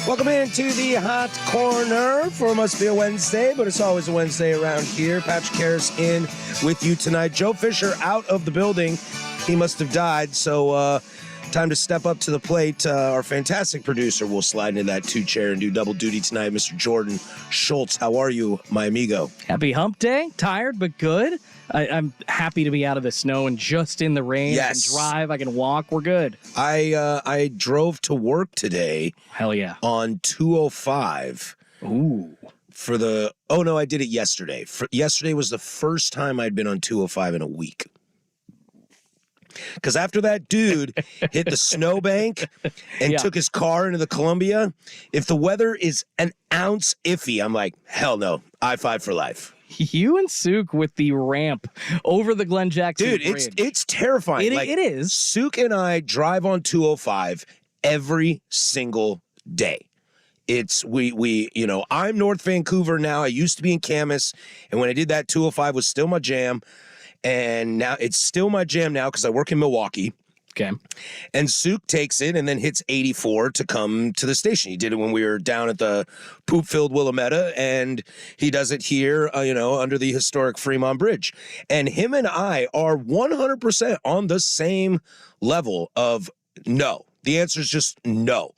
Welcome into the Hot Corner for Must Be a Wednesday, but it's always a Wednesday around here. Patrick Harris in with you tonight. Joe Fisher out of the building. He must have died, so time to step up to the plate. Our fantastic producer will slide into that two-chair and do double duty tonight. Mr. Jordan Schultz, how are you, my amigo? Happy hump day. Tired, but good. I'm happy to be out of the snow and just in the rain. Yes. I can drive. I can walk. We're good. I drove to work today. Hell yeah. On 205. Ooh. I did it yesterday. Yesterday was the first time I'd been on 205 in a week. Because after that dude hit the snowbank and took his car into the Columbia, if the weather is an ounce iffy, I'm like, hell no, I-5 for life. You and Sook with the ramp over the Glen Jackson Dude, Bridge. it's terrifying. It is. Sook and I drive on 205 every single day. I'm North Vancouver now. I used to be in Camas, and when I did that, 205 was still my jam. And now it's still my jam now because I work in Milwaukee. Okay. And Sook takes it and then hits 84 to come to the station. He did it when we were down at the poop-filled Willamette, and he does it here, under the historic Fremont Bridge. And him and I are 100% on the same level of no. The answer is just no.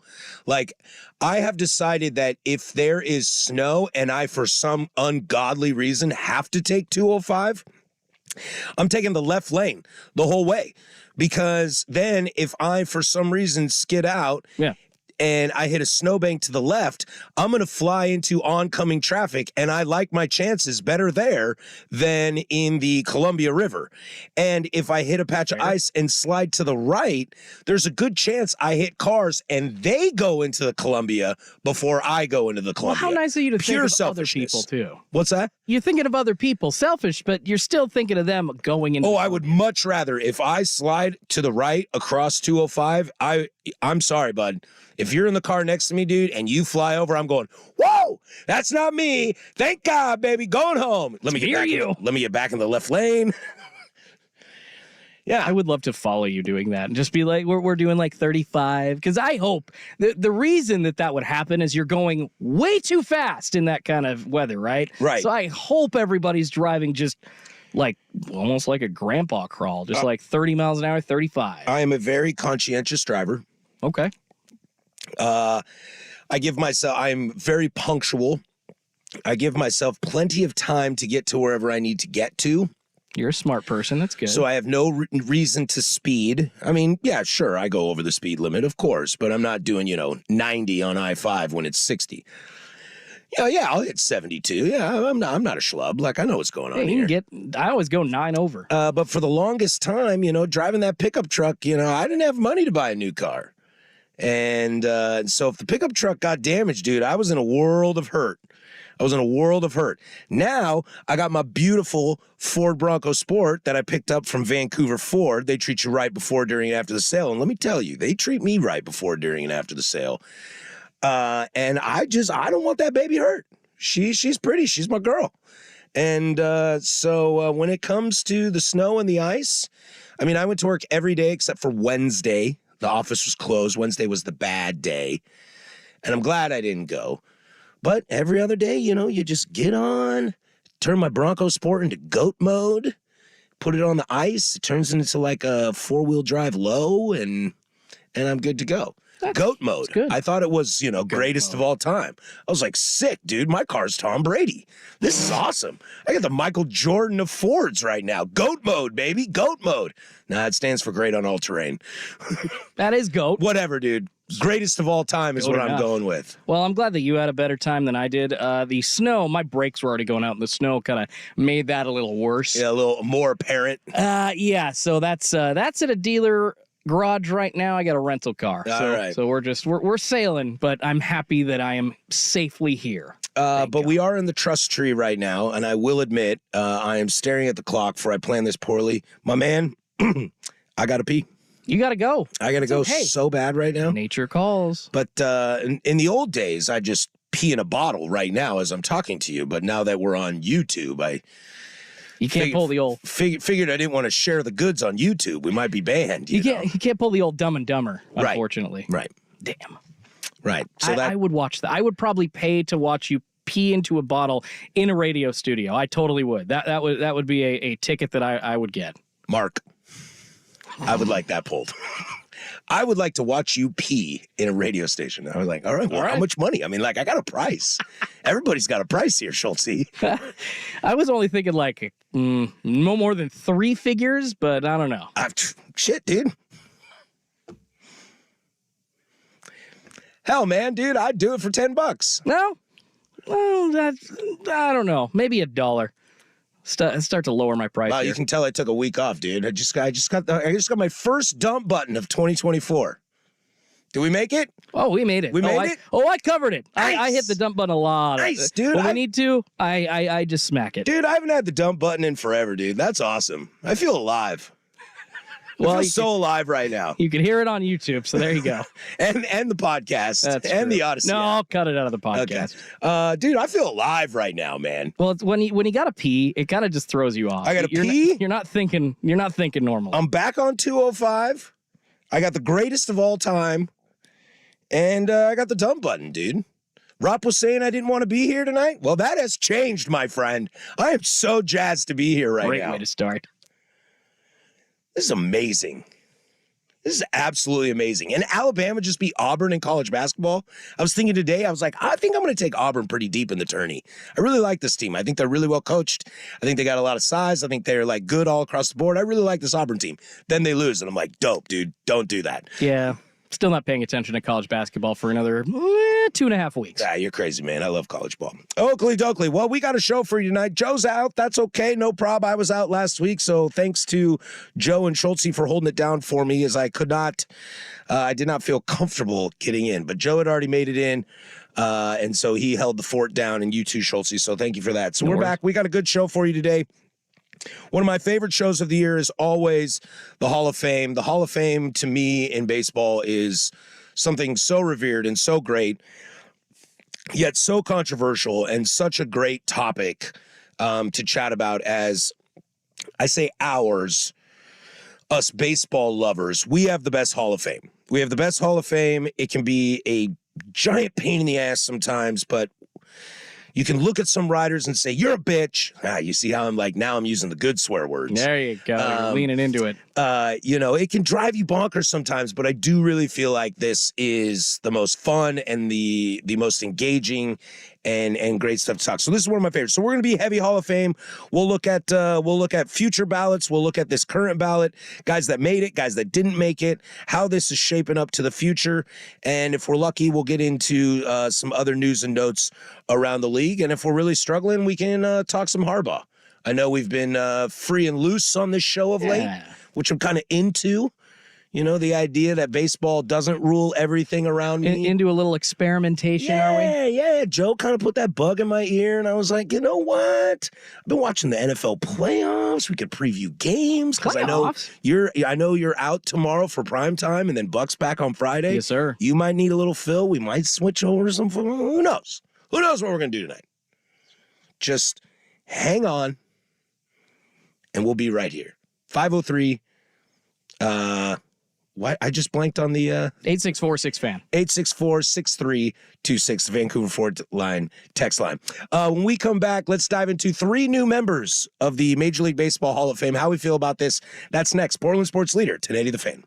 Like, I have decided that if there is snow and I, for some ungodly reason, have to take 205, I'm taking the left lane the whole way, because then if I, for some reason, skid out and I hit a snowbank to the left, I'm going to fly into oncoming traffic, and I like my chances better there than in the Columbia River. And if I hit a patch of ice and slide to the right, there's a good chance I hit cars and they go into the Columbia before I go into the Columbia. Well, how nice of you to think of other selfishness. people, too. What's that? You're thinking of other people. Selfish, but you're still thinking of them going into I would much rather, if I slide to the right across 205, I'm sorry, bud. If you're in the car next to me, dude, and you fly over, I'm going, whoa, that's not me. Thank God, baby, going home. Let me get back in the left lane. Yeah. I would love to follow you doing that and just be like, we're doing like 35. Because I hope the reason that would happen is you're going way too fast in that kind of weather, right? Right. So I hope everybody's driving just like almost like a grandpa crawl, just like 30 miles an hour, 35. I am a very conscientious driver. Okay. I'm very punctual. I give myself plenty of time to get to wherever I need to get to. You're a smart person. That's good. So I have no reason to speed. I mean, yeah, sure, I go over the speed limit, of course, but I'm not doing, 90 on I-5 when it's 60. Yeah, I'll hit 72. Yeah, I'm not a schlub. Like, I know what's going on here. I always go 9 over. But for the longest time, driving that pickup truck, I didn't have money to buy a new car. And so if the pickup truck got damaged, dude, I was in a world of hurt. Now, I got my beautiful Ford Bronco Sport that I picked up from Vancouver Ford. They treat you right before, during, and after the sale. And let me tell you, they treat me right before, during, and after the sale. And I don't want that baby hurt. She's pretty. She's my girl. And so when it comes to the snow and the ice, I mean, I went to work every day except for Wednesday. The office was closed. Wednesday was the bad day. And I'm glad I didn't go. But every other day, you just get on, turn my Bronco Sport into goat mode, put it on the ice. It turns into like a 4-wheel drive low, and I'm good to go. Goat mode. Good. I thought it was, greatest of all time. I was like, sick, dude. My car's Tom Brady. This is awesome. I got the Michael Jordan of Fords right now. Goat mode, baby. Goat mode. Nah, it stands for great on all terrain. That is goat. Whatever, dude. Greatest of all time is what I'm going with. Well, I'm glad that you had a better time than I did. The snow, my brakes were already going out, and the snow kind of made that a little worse. Yeah, a little more apparent. Yeah, so that's at a dealer garage right now. I got a rental car. All right. So we're sailing, but I'm happy that I am safely here. But we are in the trust tree right now, and I will admit, I am staring at the clock for I planned this poorly. My man, I got to pee. You got to go. I got to go so bad right now. Nature calls. But in the old days, I just pee in a bottle right now as I'm talking to you. But now that we're on YouTube, you can't pull the old... Figured I didn't want to share the goods on YouTube. We might be banned, you know? You can't pull the old Dumb and Dumber, unfortunately. Right. Damn. Right. So I would watch that. I would probably pay to watch you pee into a bottle in a radio studio. I totally would. That would be a ticket that I would get. Mark, I would like that pulled. I would like to watch you pee in a radio station. I was like, all right, well, how much money? I mean, like, I got a price. Everybody's got a price here, Schultz. I was only thinking like no more than 3 figures, but I don't know. Shit, dude. Hell, man, dude, I'd do it for $10. No, well, I don't know. Maybe $1. Start to lower my price. Wow, here. you can tell I took a week off, dude. I just got my first dump button of 2024. Did we make it? Oh, we made it. We made it? I covered it. Nice. I hit the dump button a lot. Nice, dude. When we need to, I just smack it. Dude, I haven't had the dump button in forever, dude. That's awesome. I feel alive. I feel so alive right now. You can hear it on YouTube, so there you go. and the podcast. That's and true. the Odyssey. No, app. I'll cut it out of the podcast. Okay. Dude, I feel alive right now, man. Well, it's when you gotta pee, it kind of just throws you off. I gotta pee? You're not thinking normal. I'm back on 205. I got the greatest of all time. And I got the dump button, dude. Ropp was saying I didn't want to be here tonight. Well, that has changed, my friend. I am so jazzed to be here right Great now. way to start. This is amazing. This is absolutely amazing. And Alabama just beat Auburn in college basketball. I was thinking today, I was like, I think I'm going to take Auburn pretty deep in the tourney. I really like this team. I think they're really well coached. I think they got a lot of size. I think they're like good all across the board. I really like this Auburn team. Then they lose, and I'm like, dope, dude. Don't do that. Yeah. Still not paying attention to college basketball for another 2.5 weeks. Ah, you're crazy, man. I love college ball. Oakley Dokley. Well, we got a show for you tonight. Joe's out. That's okay. No problem. I was out last week, so thanks to Joe and Schultz for holding it down for me as I did not feel comfortable getting in. But Joe had already made it in, and so he held the fort down, and you too, Schultz. So thank you for that. So we're back. We got a good show for you today. One of my favorite shows of the year is always the Hall of Fame. The Hall of Fame, to me, in baseball is something so revered and so great, yet so controversial and such a great topic to chat about as, I say ours, us baseball lovers. We have the best Hall of Fame. We have the best Hall of Fame. It can be a giant pain in the ass sometimes, but you can look at some writers and say, you're a bitch. You see how now I'm using the good swear words. There you go. You're leaning into it. It can drive you bonkers sometimes, but I do really feel like this is the most fun and the most engaging and great stuff to talk. So this is one of my favorites. So we're going to be heavy Hall of Fame. We'll look at future ballots. We'll look at this current ballot, guys that made it, guys that didn't make it, how this is shaping up to the future. And if we're lucky, we'll get into some other news and notes around the league. And if we're really struggling, we can talk some Harbaugh. I know we've been free and loose on this show of late, which I'm kind of into. The idea that baseball doesn't rule everything around me. Into a little experimentation, are we? Yeah. Joe kind of put that bug in my ear, and I was like, you know what? I've been watching the NFL playoffs. We could preview games because I know you're out tomorrow for prime time, and then Buck's back on Friday. Yes, sir. You might need a little fill. We might switch over to some. Who knows? Who knows what we're gonna do tonight? Just hang on, and we'll be right here. 503. What? I just blanked on the 8646-FAN. 864-6326, Vancouver Ford line, text line. When we come back, let's dive into 3 new members of the Major League Baseball Hall of Fame. How we feel about this. That's next. Portland Sports Leader, 1080 The Fan.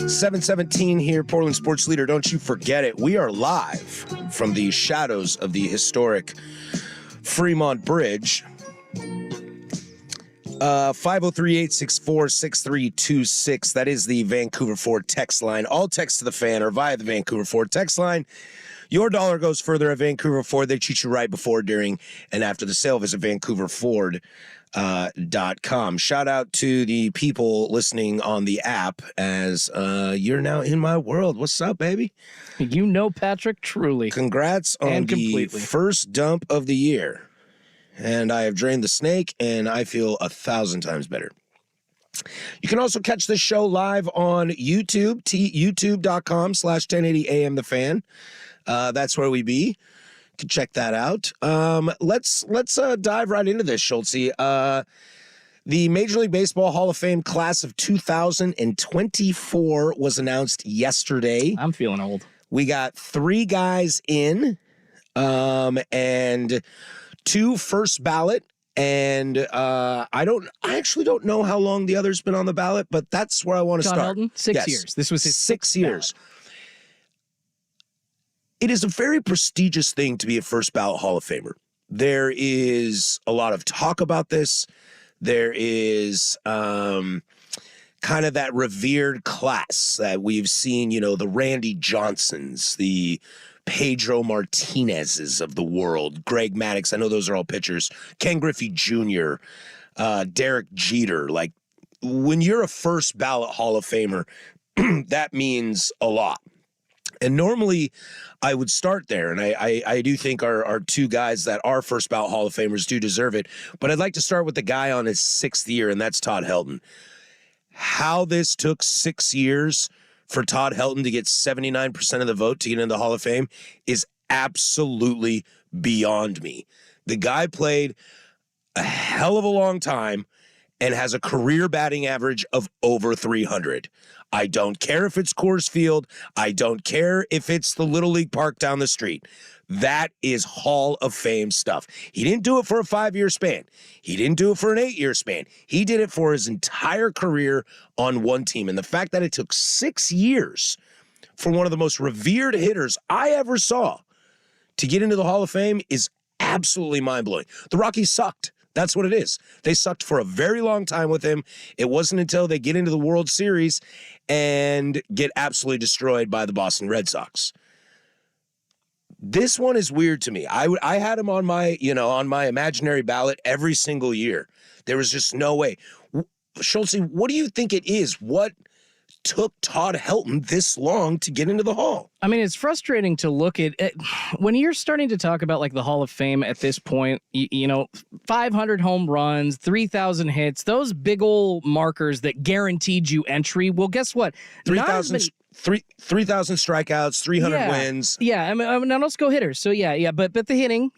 7:17 here, Portland Sports Leader. Don't you forget it. We are live from the shadows of the historic Fremont Bridge. 503-864-6326. That is the Vancouver Ford text line. All texts to the fan are via the Vancouver Ford text line. Your dollar goes further at Vancouver Ford. They treat you right before, during, and after the sale. Visit VancouverFord.com. Shout out to the people listening on the app, as you're now in my world. What's up, baby? You know Patrick truly. Congrats on And completely. the first dump of the year. And I have drained the snake, and I feel 1,000 times better. You can also catch this show live on YouTube, youtube.com/1080am The Fan. That's where we be. You can check that out. Let's dive right into this, Schultze. The Major League Baseball Hall of Fame class of 2024 was announced yesterday. I'm feeling old. We got 3 guys in, and 2 first ballot, and I actually don't know how long the other's been on the ballot, but that's where I want to Todd start. Helton, 6 Yes. years. This was his 6 years. It is a very prestigious thing to be a first ballot Hall of Famer. There is a lot of talk about this. There is kind of that revered class that we've seen, the Randy Johnsons, the Pedro Martinez's of the world, Greg Maddux. I know those are all pitchers. Ken Griffey Jr., Derek Jeter. Like, when you're a first ballot Hall of Famer, that means a lot. And normally I would start there, and I do think our 2 guys that are first ballot Hall of Famers do deserve it. But I'd like to start with the guy on his 6th year, and that's Todd Helton. How this took 6 years for Todd Helton to get 79% of the vote to get into the Hall of Fame is absolutely beyond me. The guy played a hell of a long time and has a career batting average of over 300. I don't care if it's Coors Field. I don't care if it's the Little League Park down the street. That is Hall of Fame stuff. He didn't do it for a 5-year span. He didn't do it for an 8-year span. He did it for his entire career on one team. And the fact that it took 6 years for one of the most revered hitters I ever saw to get into the Hall of Fame is absolutely mind-blowing. The Rockies sucked. That's what it is. They sucked for a very long time with him. It wasn't until they get into the World Series and get absolutely destroyed by the Boston Red Sox. This one is weird to me. I had him on my imaginary ballot every single year. There was just no way. Schultze, what do you think it is? What took Todd Helton this long to get into the Hall? I mean, it's frustrating to look at when you're starting to talk about like the Hall of Fame at this point, 500 home runs, 3,000 hits, those big old markers that guaranteed you entry. Well, guess what? 3,000 strikeouts, 300 wins. Yeah, I mean, now let's go hitters. So but the hitting,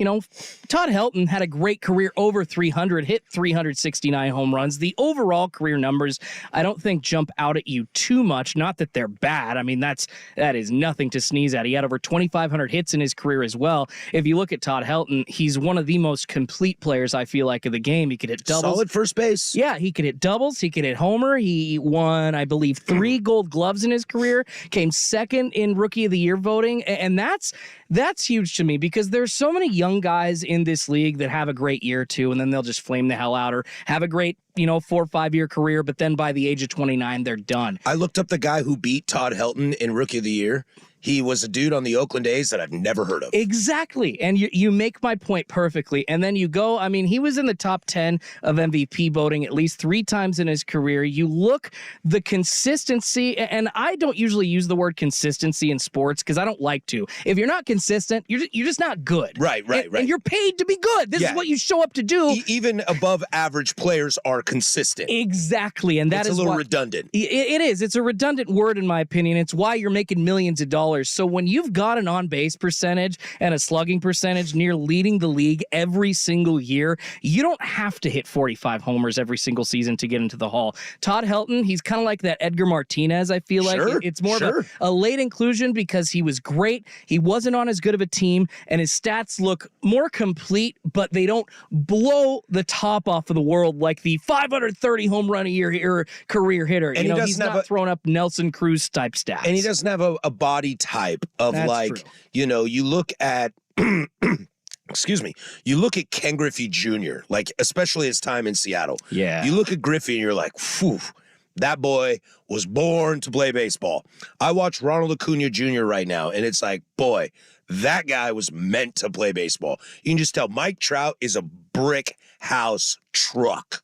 Todd Helton had a great career over 300, hit 369 home runs. The overall career numbers, I don't think jump out at you too much. Not that they're bad. I mean, that is nothing to sneeze at. He had over 2,500 hits in his career as well. If you look at Todd Helton, he's one of the most complete players, I feel like, of the game. He could hit doubles. Solid first base. Yeah, he could hit doubles. He could hit homer. He won, I believe, 3 Gold Gloves in his career. Came second in Rookie of the Year voting, and that's huge to me because there's so many young guys in this league that have a great year too, and then they'll just flame the hell out or have a great 4 or 5 year career, but then by the age of 29 they're done. I looked up the guy who beat Todd Helton in Rookie of the Year. He was a dude on the Oakland A's that I've never heard of. Exactly. And you make my point perfectly. And then you go, I mean, he was in the top 10 of MVP voting at least 3 times in his career. You look the consistency, and I don't usually use the word consistency in sports because I don't like to. If you're not consistent, you're just not good. Right. And you're paid to be good. This is what you show up to do. Even above average players are consistent. Exactly. And that it's is a little redundant. It is. It's a redundant word in my opinion. It's why you're making millions of dollars smaller. So when you've got an on-base percentage and a slugging percentage near leading the league every single year, you don't have to hit 45 homers every single season to get into the Hall. Todd Helton, he's kind of like that Edgar Martinez, I feel like. It's more of a late inclusion because he was great. He wasn't on as good of a team, and his stats look more complete, but they don't blow the top off of the world like the 530 home run a year career hitter. And he's not throwing up Nelson Cruz type stats. And he doesn't have a body type of true. You look at excuse me, you look at Ken Griffey Jr., like especially his time in Seattle. Yeah. You look at Griffey and you're like, phew, that boy was born to play baseball. I watch Ronald Acuna Jr. right now, and it's like, boy, that guy was meant to play baseball. You can just tell Mike Trout is a brick house truck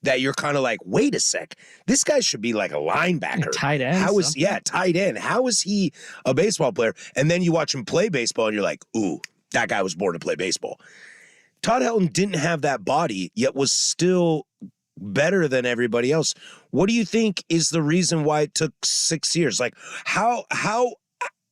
that you're kind of like, wait a sec, this guy should be like a linebacker. Tight end. Tight end. How is he a baseball player? And then you watch him play baseball and you're like, ooh, that guy was born to play baseball. Todd Helton didn't have that body, yet was still better than everybody else. What do you think is the reason why it took 6 years? Like,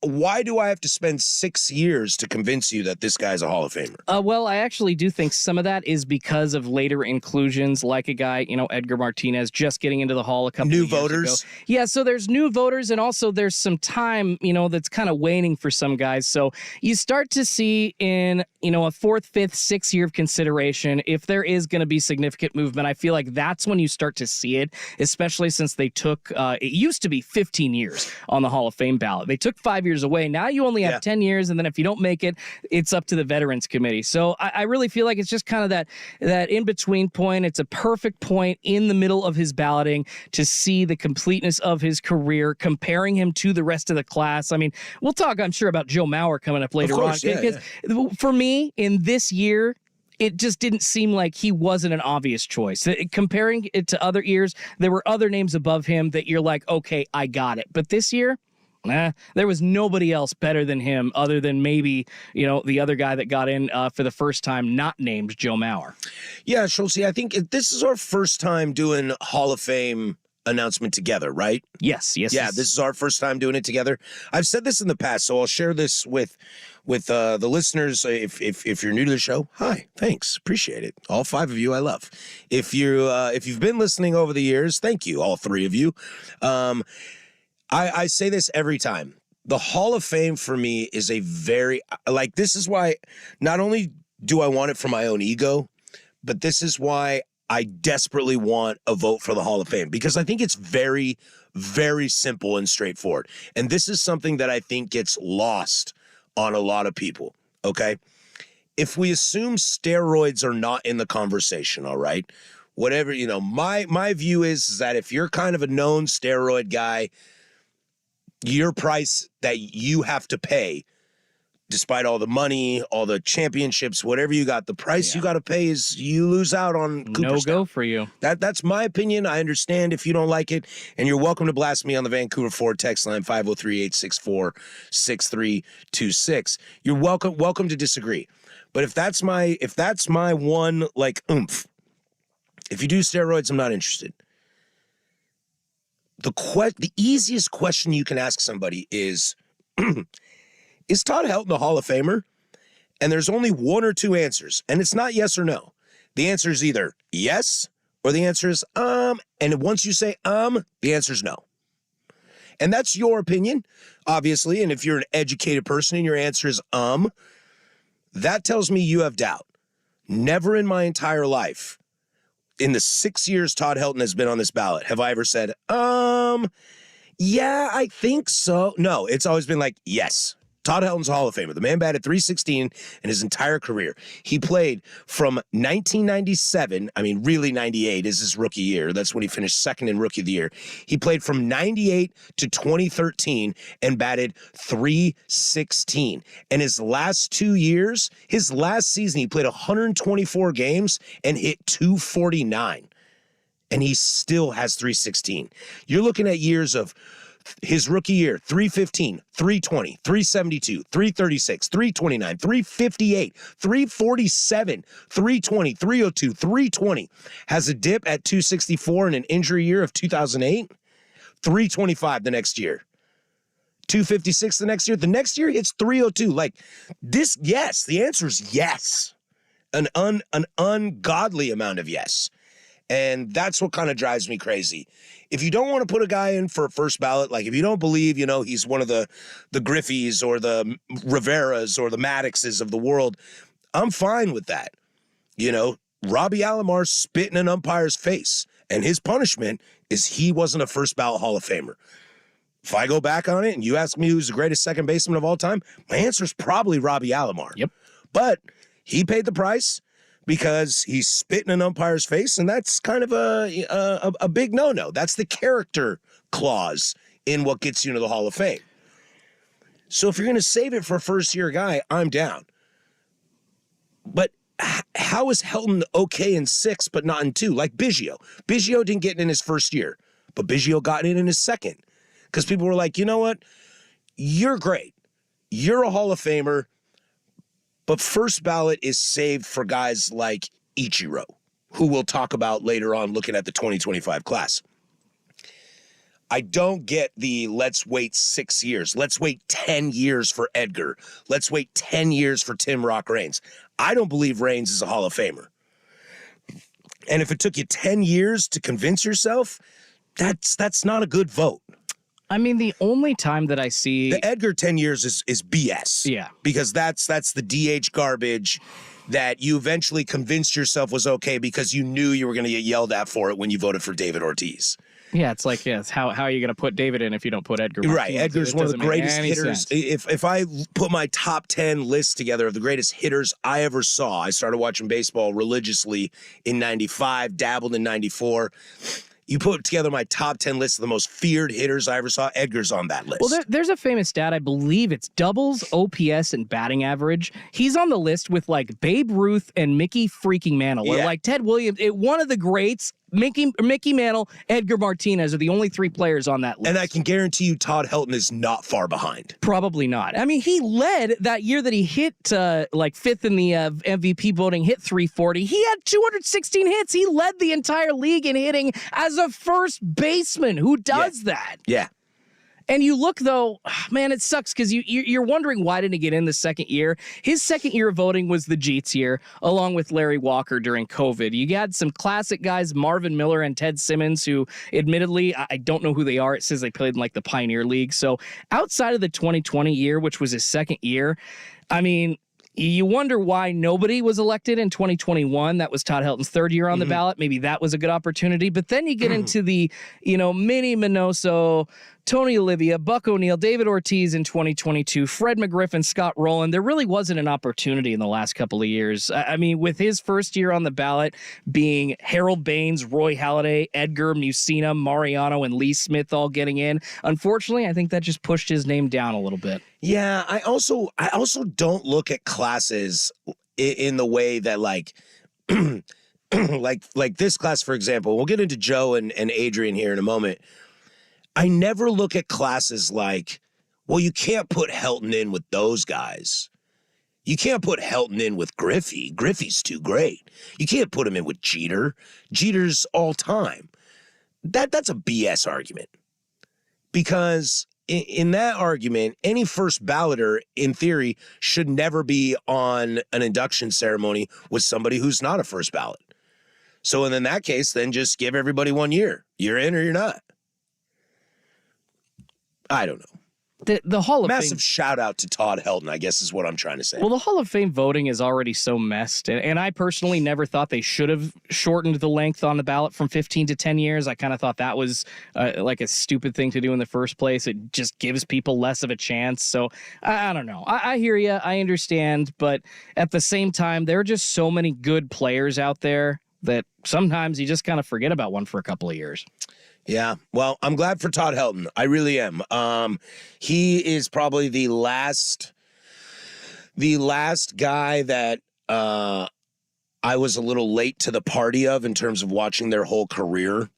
why do I have to spend 6 years to convince you that this guy's a Hall of Famer? Well, I actually do think some of that is because of later inclusions, like a guy, Edgar Martinez, just getting into the Hall a couple of years voters ago. Yeah, so there's new voters, and also there's some time, that's kind of waning for some guys. So you start to see in, a fourth, fifth, 6th year of consideration, if there is going to be significant movement, I feel like that's when you start to see it, especially since they took, it used to be 15 years on the Hall of Fame ballot. They took 5 years away. Now you only have 10 years, and then if you don't make it, it's up to the Veterans Committee. So I really feel like it's just kind of that in-between point. It's a perfect point in the middle of his balloting to see the completeness of his career, comparing him to the rest of the class. I mean, we'll talk, I'm sure, about Joe Mauer coming up later on. Because for me, in this year, it just didn't seem like he wasn't an obvious choice. Comparing it to other years, there were other names above him that you're like, okay, I got it. But this year, there was nobody else better than him other than maybe, the other guy that got in for the first time, not named Joe Mauer. Yeah, Schultz, I think this is our first time doing Hall of Fame announcement together, right? Yes. Yeah, this is our first time doing it together. I've said this in the past, so I'll share this with the listeners. If you're new to the show, hi, thanks, appreciate it. All 5 of you, I love. If you've been listening over the years, thank you, all 3 of you. I say this every time. The Hall of Fame for me is a very, this is why not only do I want it for my own ego, but this is why I desperately want a vote for the Hall of Fame, because I think it's very, very simple and straightforward. And this is something that I think gets lost on a lot of people, okay? If we assume steroids are not in the conversation, all right? Whatever, my view is that if you're kind of a known steroid guy, your price that you have to pay, despite all the money, all the championships, whatever you got, the price you got to pay is you lose out on Cooperstown. No go for you. That's my opinion. I understand if you don't like it, and you're welcome to blast me on the Vancouver Ford text line 503-864-6326. You're welcome to disagree. But if that's my one oomph, if you do steroids, I'm not interested. The easiest question you can ask somebody is Todd Helton a Hall of Famer? And there's only 1 or 2 answers, and it's not yes or no. The answer is either yes, or the answer is and once you say the answer is no. And that's your opinion, obviously, and if you're an educated person and your answer is that tells me you have doubt. Never in my entire life, in the 6 years Todd Helton has been on this ballot, have I ever said, yeah, I think so. No, it's always been like, yes. Todd Helton's a Hall of Famer. The man batted .316 in his entire career. He played from 1997, really 98 is his rookie year. That's when he finished second in Rookie of the Year. He played from 98 to 2013 and batted .316. And his last 2 years, his last season, he played 124 games and hit .249. And he still has .316. You're looking at years of his rookie year, .315, .320, .372, .336, .329, .358, .347, .320, .302, .320. Has a dip at .264 in an injury year of 2008. .325 the next year. 256 the next year. The next year, it's 302. Like this, yes. The answer is yes. An ungodly amount of yes. And that's what kind of drives me crazy. If you don't want to put a guy in for a first ballot, like if you don't believe, he's one of the Griffeys or the Riveras or the Maddoxes of the world, I'm fine with that. Robbie Alomar spit in an umpire's face, and his punishment is he wasn't a first ballot Hall of Famer. If I go back on it and you ask me who's the greatest second baseman of all time, my answer is probably Robbie Alomar. Yep. But he paid the price because he spit in an umpire's face, and that's kind of a big no-no. That's the character clause in what gets you into the Hall of Fame. So if you're going to save it for a first-year guy, I'm down. But how is Helton okay in 6 but not in 2? Like Biggio. Biggio didn't get in his first year, but Biggio got in his second. Because people were like, you know what? You're great. You're a Hall of Famer. But first ballot is saved for guys like Ichiro, who we'll talk about later on looking at the 2025 class. I don't get the let's wait 6 years. Let's wait 10 years for Edgar. Let's wait 10 years for Tim Rock Raines. I don't believe Raines is a Hall of Famer. And if it took you 10 years to convince yourself, that's not a good vote. I mean, the only time that I see the Edgar 10 years is BS. Yeah. Because that's the DH garbage that you eventually convinced yourself was okay because you knew you were going to get yelled at for it when you voted for David Ortiz. Yeah, it's like, how are you going to put David in if you don't put Edgar Martinez? Right, Edgar's one of the greatest hitters. If I put my top 10 list together of the greatest hitters I ever saw, I started watching baseball religiously in 95, dabbled in 94. You put together my top 10 list of the most feared hitters I ever saw, Edgar's on that list. Well, there's a famous stat. I believe it's doubles, OPS, and batting average. He's on the list with like Babe Ruth and Mickey freaking Mantle. Or like Ted Williams, one of the greats. Mickey Mantle, Edgar Martinez are the only 3 players on that list. And I can guarantee you Todd Helton is not far behind. Probably not. I mean, he led that year that he hit like 5th in the MVP voting, hit 340. He had 216 hits. He led the entire league in hitting as a first baseman. Who does that? Yeah. And you look, though, man, it sucks because you're wondering why didn't he get in the second year. His second year of voting was the Jeets year, along with Larry Walker during COVID. You got some classic guys, Marvin Miller and Ted Simmons, who admittedly, I don't know who they are. It says they played in like the Pioneer League. So outside of the 2020 year, which was his second year, I mean, you wonder why nobody was elected in 2021. That was Todd Helton's third year on the ballot. Maybe that was a good opportunity. But then you get into the, Minnie Minoso, Tony Olivia, Buck O'Neill, David Ortiz in 2022, Fred McGriff, Scott Rowland. There really wasn't an opportunity in the last couple of years. I mean, with his first year on the ballot being Harold Baines, Roy Halladay, Edgar, Musina, Mariano, and Lee Smith all getting in, unfortunately, I think that just pushed his name down a little bit. Yeah, I also don't look at classes in the way that like like this class, for example. We'll get into Joe and Adrian here in a moment. I never look at classes like, well, you can't put Helton in with those guys. You can't put Helton in with Griffey. Griffey's too great. You can't put him in with Jeter. Jeter's all time. That's a BS argument. Because in that argument, any first balloter, in theory, should never be on an induction ceremony with somebody who's not a first ballot. So in that case, then just give everybody 1 year. You're in or you're not. I don't know. The Hall of Fame. Massive shout out to Todd Helton, I guess is what I'm trying to say. Well, the Hall of Fame voting is already so messed. And I personally never thought they should have shortened the length on the ballot from 15 to 10 years. I kind of thought that was like a stupid thing to do in the first place. It just gives people less of a chance. So I don't know. I hear you. I understand. But at the same time, there are just so many good players out there that sometimes you just kind of forget about one for a couple of years. Yeah, well, I'm glad for Todd Helton. I really am. He is probably the last guy that I was a little late to the party of in terms of watching their whole career.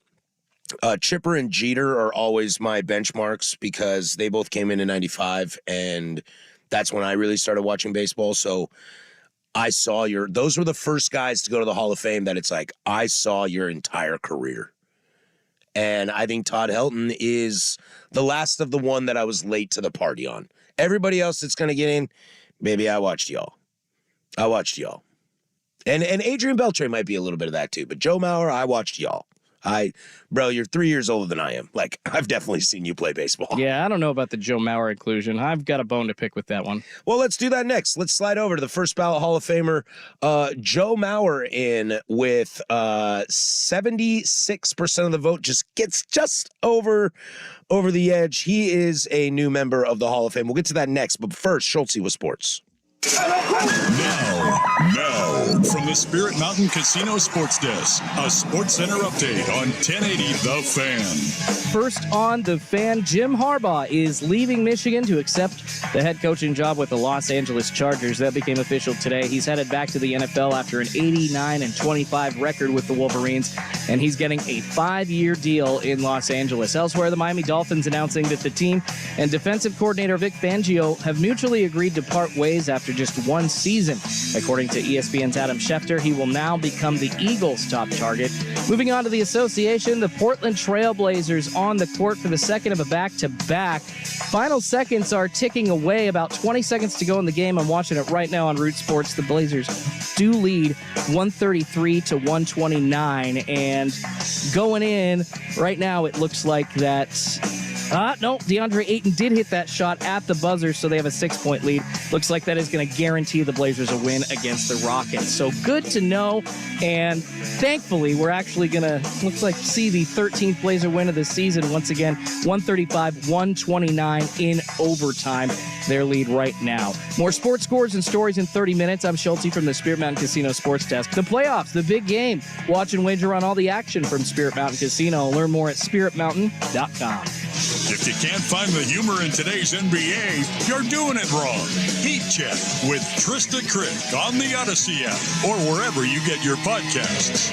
Chipper and Jeter are always my benchmarks because they both came in 95, and that's when I really started watching baseball. So I saw those were the first guys to go to the Hall of Fame that it's like, I saw your entire career. And I think Todd Helton is the last of the one that I was late to the party on. Everybody else that's going to get in, maybe I watched y'all. And Adrian Beltre might be a little bit of that too. But Joe Mauer, I watched y'all. Bro, you're 3 years older than I am. Like, I've definitely seen you play baseball. Yeah, I don't know about the Joe Mauer inclusion. I've got a bone to pick with that one. Well, let's do that next. Let's slide over to the first ballot Hall of Famer, Joe Mauer, in with 76% of the vote. Gets just over the edge. He is a new member of the Hall of Fame. We'll get to that next. But first, Schultzy with sports. Now, from the Spirit Mountain Casino Sports Desk, a Sports Center update on 1080 The Fan. First on The Fan, Jim Harbaugh is leaving Michigan to accept the head coaching job with the Los Angeles Chargers. That became official today. He's headed back to the NFL after an 89-25 record with the Wolverines, and he's getting a 5-year deal in Los Angeles. Elsewhere, the Miami Dolphins announcing that the team and defensive coordinator Vic Fangio have mutually agreed to part ways after just one season. According to ESPN's Adam Schefter, he will now become the Eagles' top target. Moving on to the association, the Portland Trail Blazers on the court for the second of a back-to-back. Final seconds are ticking away, about 20 seconds to go in the game. I'm watching it right now on Root Sports. The Blazers do lead 133-129, and going in right now, it looks like that... No, DeAndre Ayton did hit that shot at the buzzer, so they have a 6-point lead. Looks like that is going to guarantee the Blazers a win against the Rockets. So good to know, and thankfully, we're actually going to, looks like, see the 13th Blazer win of the season once again, 135-129 in overtime. Their lead right now. More sports scores and stories in 30 minutes. I'm Schulte from the Spirit Mountain Casino Sports Desk. The playoffs, the big game. Watch and wager on all the action from Spirit Mountain Casino. Learn more at spiritmountain.com. If you can't find the humor in today's NBA, you're doing it wrong. Heat Check with Trista Crick on the Odyssey app or wherever you get your podcasts.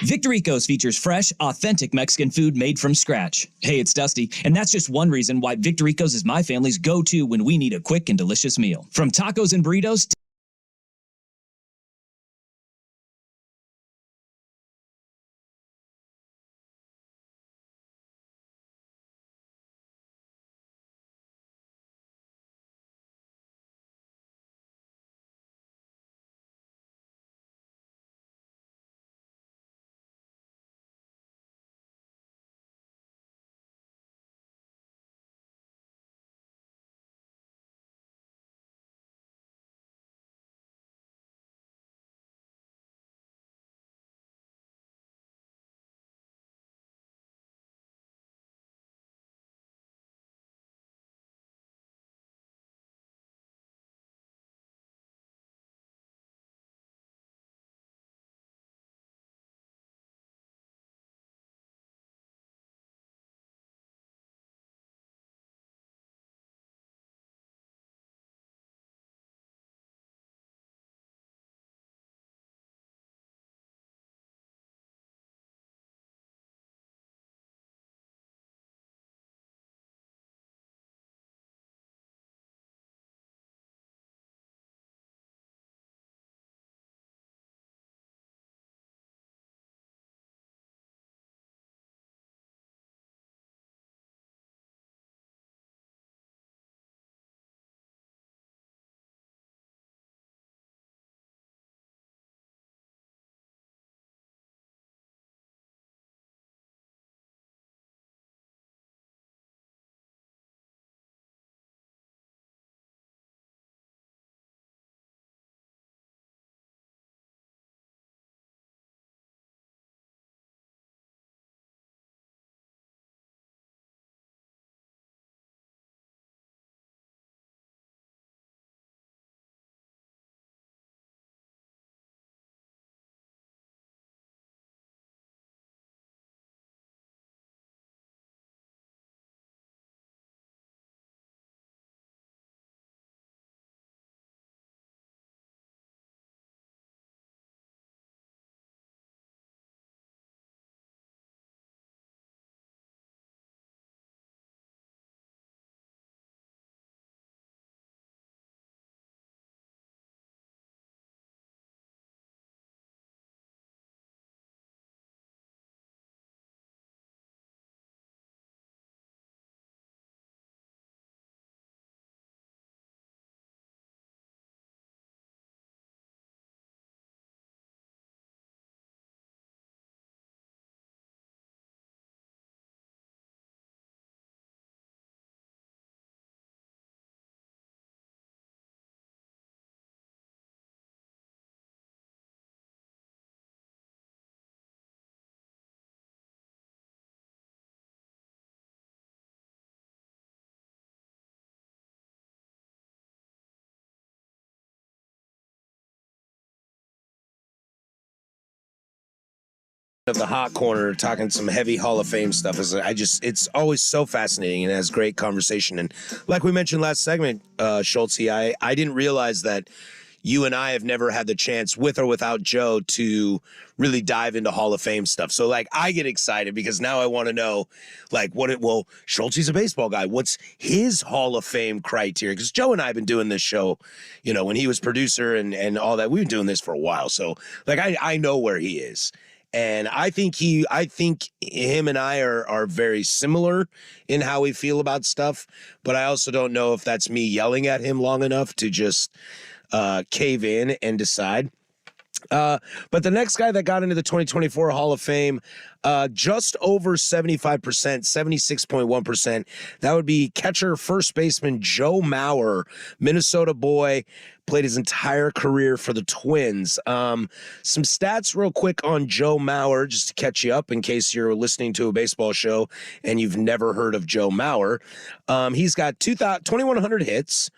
Victoricos features fresh, authentic Mexican food made from scratch. Hey, it's Dusty, and that's just one reason why Victoricos is my family's go-to when we need a quick and delicious meal. From tacos and burritos to of the hot corner talking some heavy Hall of Fame stuff. It's always so fascinating and has great conversation. And like we mentioned last segment, Schultz, I didn't realize that you and I have never had the chance, with or without Joe, to really dive into Hall of Fame stuff. So, like, I get excited because now I want to know, like, Schultze's a baseball guy. What's his Hall of Fame criteria? Because Joe and I have been doing this show, when he was producer and all that. We've been doing this for a while. So, like, I know where he is. And I think him and I are very similar in how we feel about stuff. But I also don't know if that's me yelling at him long enough to just cave in and decide. But the next guy that got into the 2024 Hall of Fame, just over 75%, 76.1%, that would be catcher, first baseman Joe Mauer, Minnesota boy, played his entire career for the Twins. Some stats real quick on Joe Mauer, just to catch you up in case you're listening to a baseball show and you've never heard of Joe Mauer. He's got 2,100 hits.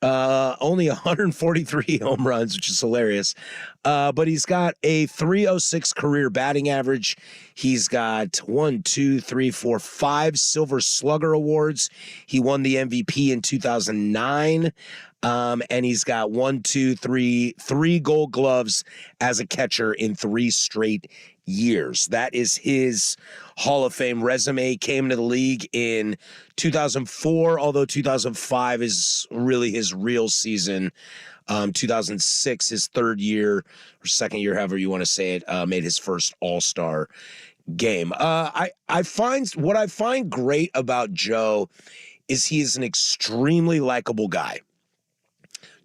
Only 143 home runs, which is hilarious. But he's got a .306 career batting average. He's got 5 Silver Slugger awards. He won the MVP in 2009. And he's got 3 Gold Gloves as a catcher in 3 straight years. That is his Hall of Fame resume. Came into the league in 2004, although 2005 is really his real season. 2006, his third year or second year, however you want to say it, made his first All-Star game. What I find great about Joe is he is an extremely likable guy.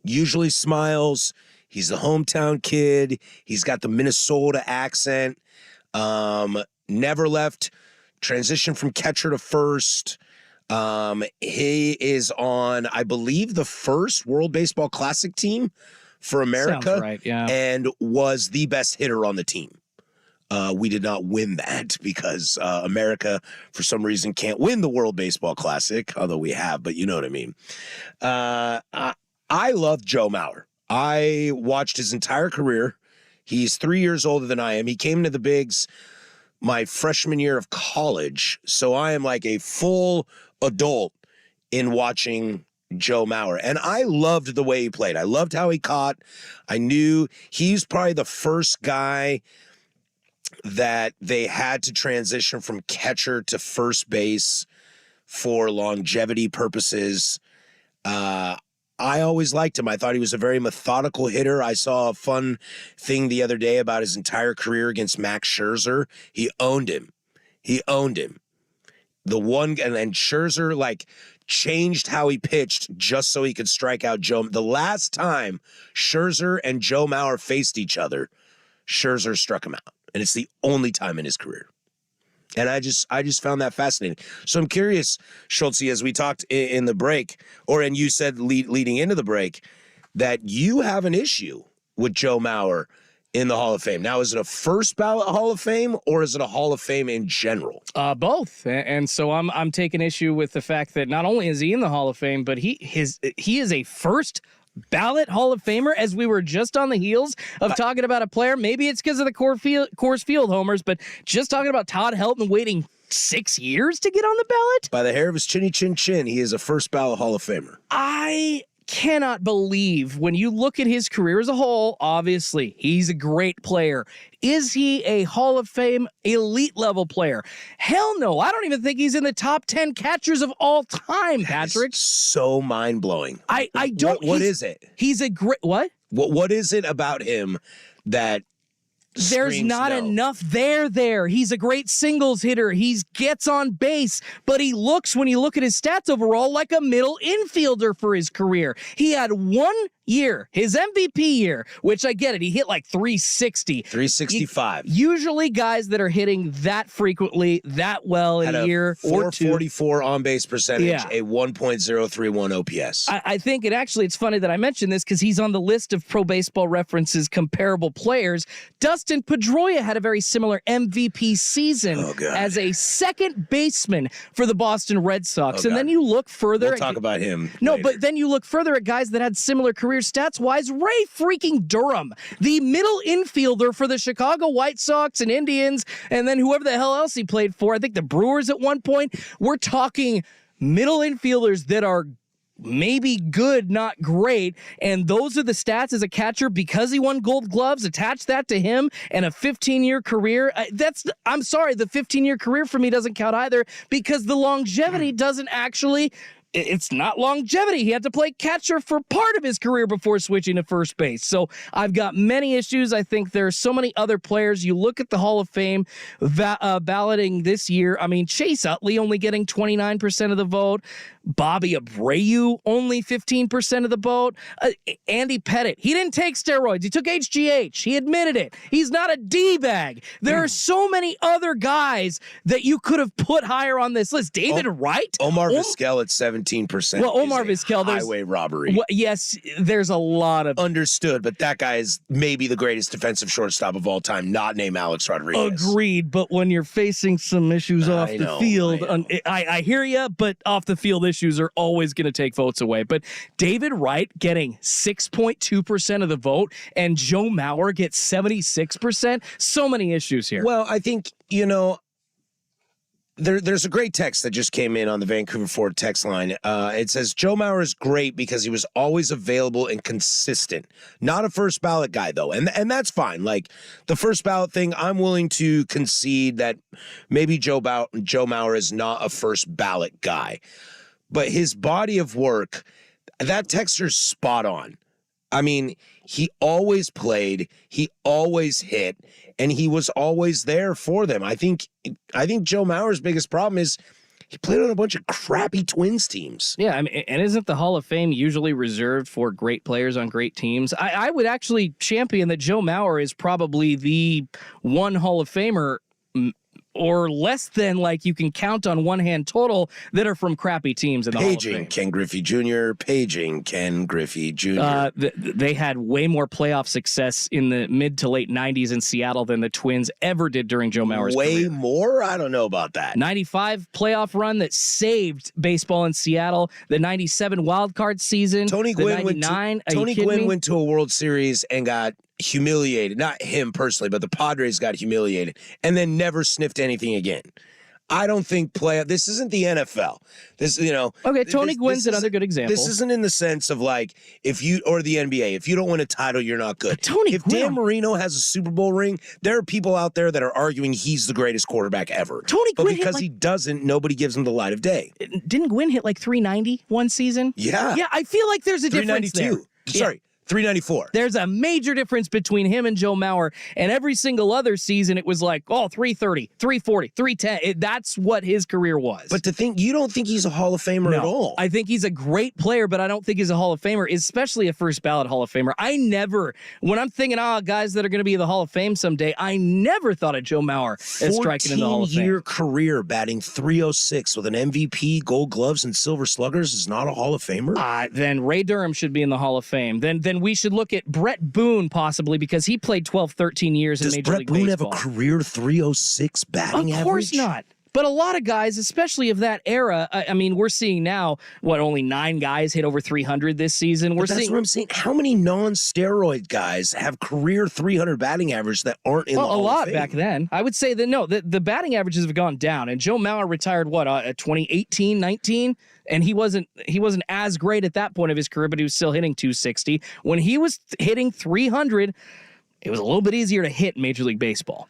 Usually smiles. He's the hometown kid. He's got the Minnesota accent. Never left. Transition from catcher to first. He is on, I believe, the first World Baseball Classic team for America. Sounds right, yeah. And was the best hitter on the team. We did not win that because America, for some reason, can't win the World Baseball Classic, although we have, but you know what I mean. I love Joe Mauer. I watched his entire career. He's 3 years older than I am. He came into the bigs my freshman year of college, so I am like a full adult in watching Joe Mauer. And I loved the way he played. I loved how he caught. I knew he's probably the first guy that they had to transition from catcher to first base for longevity purposes. I always liked him. I thought he was a very methodical hitter. I saw a fun thing the other day about his entire career against Max Scherzer. He owned him. The one, and Scherzer, like, changed how he pitched just so he could strike out Joe. The last time Scherzer and Joe Mauer faced each other, Scherzer struck him out. And it's the only time in his career. And I just found that fascinating. So I'm curious, Schultze, as we talked in the break, and you said leading into the break, that you have an issue with Joe Mauer in the Hall of Fame. Now, is it a first ballot Hall of Fame or is it a Hall of Fame in general? Both. And so I'm taking issue with the fact that not only is he in the Hall of Fame, but he is a first ballot Hall of Famer, as we were just on the heels of talking about a player. Maybe it's because of the Coors Field homers, but just talking about Todd Helton waiting 6 years to get on the ballot. By the hair of his chinny chin chin, he is a first ballot Hall of Famer. I cannot believe, when you look at his career as a whole, obviously he's a great player. Is he a Hall of Fame elite level player? Hell no. I don't even think he's in the top 10 catchers of all time, Patrick. It's so mind blowing. I don't. What is it? He's a great what? What is it about him that there's not enough there. He's a great singles hitter. He gets on base, but he looks, when you look at his stats overall, like a middle infielder for his career. He had 1 year, his MVP year, which I get it. He hit like 360. 365. Usually guys that are hitting that frequently, that well in a year or two. 444 on-base percentage, a 1.031 OPS. I think it's funny that I mentioned this because he's on the list of Pro Baseball Reference's comparable players. Dustin Pedroia had a very similar MVP season as a second baseman for the Boston Red Sox. And then you look further. We'll talk about him No, later. but then you look further at guys that had similar careers career stats-wise, Ray freaking Durham, the middle infielder for the Chicago White Sox and Indians, and then whoever the hell else he played for, I think the Brewers at one point. We're talking middle infielders that are maybe good, not great, and those are the stats as a catcher because he won Gold Gloves. Attach that to him and a 15-year career. I'm sorry, the 15-year career for me doesn't count either because the longevity doesn't actually. It's not longevity. He had to play catcher for part of his career before switching to first base. So I've got many issues. I think there are so many other players. You look at the Hall of Fame balloting this year. I mean, Chase Utley only getting 29% of the vote. Bobby Abreu only 15% of the vote. Andy Pettitte, he didn't take steroids. He took HGH. He admitted it. He's not a D-bag. There are so many other guys that you could have put higher on this list. David Wright? Omar Vizquel at 17%. Well, Omar Vizquel, there's highway robbery. Well, yes, there's a lot of Understood, but that guy is maybe the greatest defensive shortstop of all time, not named Alex Rodriguez. agreed. But when you're facing some issues off the field, I hear you, but off the field issues are always going to take votes away. But David Wright getting 6.2% of the vote and Joe Mauer gets 76%. So many issues here. Well, I think, there's a great text that just came in on the Vancouver Ford text line. It says, Joe Mauer is great because he was always available and consistent. Not a first ballot guy, though. And that's fine. Like, the first ballot thing, I'm willing to concede that maybe Joe Mauer is not a first ballot guy. But his body of work, that texter's spot on. I mean, he always played, he always hit, and he was always there for them. I think Joe Mauer's biggest problem is he played on a bunch of crappy Twins teams. Yeah, I mean, and isn't the Hall of Fame usually reserved for great players on great teams? I would actually champion that Joe Mauer is probably the one Hall of Famer or less than, like, you can count on one hand total that are from crappy teams in the Hall of Fame. Paging Ken Griffey Jr., They had way more playoff success in the mid to late 90s in Seattle than the Twins ever did during Joe Mauer's career. Way more? I don't know about that. 95 playoff run that saved baseball in Seattle. The 97 wild card season. Tony Gwynn went to a World Series and got humiliated. Not him personally, but the Padres got humiliated and then never sniffed anything again. I don't think this isn't the NFL. Okay, Tony Gwynn's another good example. This isn't in the sense of like or the NBA. If you don't win a title, you're not good. If Dan Marino has a Super Bowl ring, there are people out there that are arguing he's the greatest quarterback ever. But because he doesn't, nobody gives him the light of day. Didn't Gwynn hit like 390 one season? Yeah. Yeah, I feel like there's a difference there. 392. Sorry. 394. There's a major difference between him and Joe Mauer, and every single other season it was like, 330, 340, 310. That's what his career was. But you don't think he's a Hall of Famer at all. I think he's a great player, but I don't think he's a Hall of Famer, especially a first ballot Hall of Famer. When I'm thinking, guys that are going to be in the Hall of Fame someday, I never thought of Joe Mauer as striking in the Hall of Fame. 14-year career batting .306 with an MVP, Gold Gloves, and Silver Sluggers is not a Hall of Famer? Then Ray Durham should be in the Hall of Fame. Then we should look at Brett Boone possibly because he played 12, 13 years in Major League Baseball. Does Brett Boone have a career .306 batting average? Of course not. But a lot of guys, especially of that era, I mean, we're seeing now, only 9 guys hit over 300 this season. That's what I'm saying. How many non-steroid guys have career 300 batting average that aren't in the Hall of Fame? A lot back then. I would say that, the batting averages have gone down. And Joe Mauer retired, 2018, 19? And he wasn't as great at that point of his career, but he was still hitting 260. When he was hitting 300, it was a little bit easier to hit in Major League Baseball.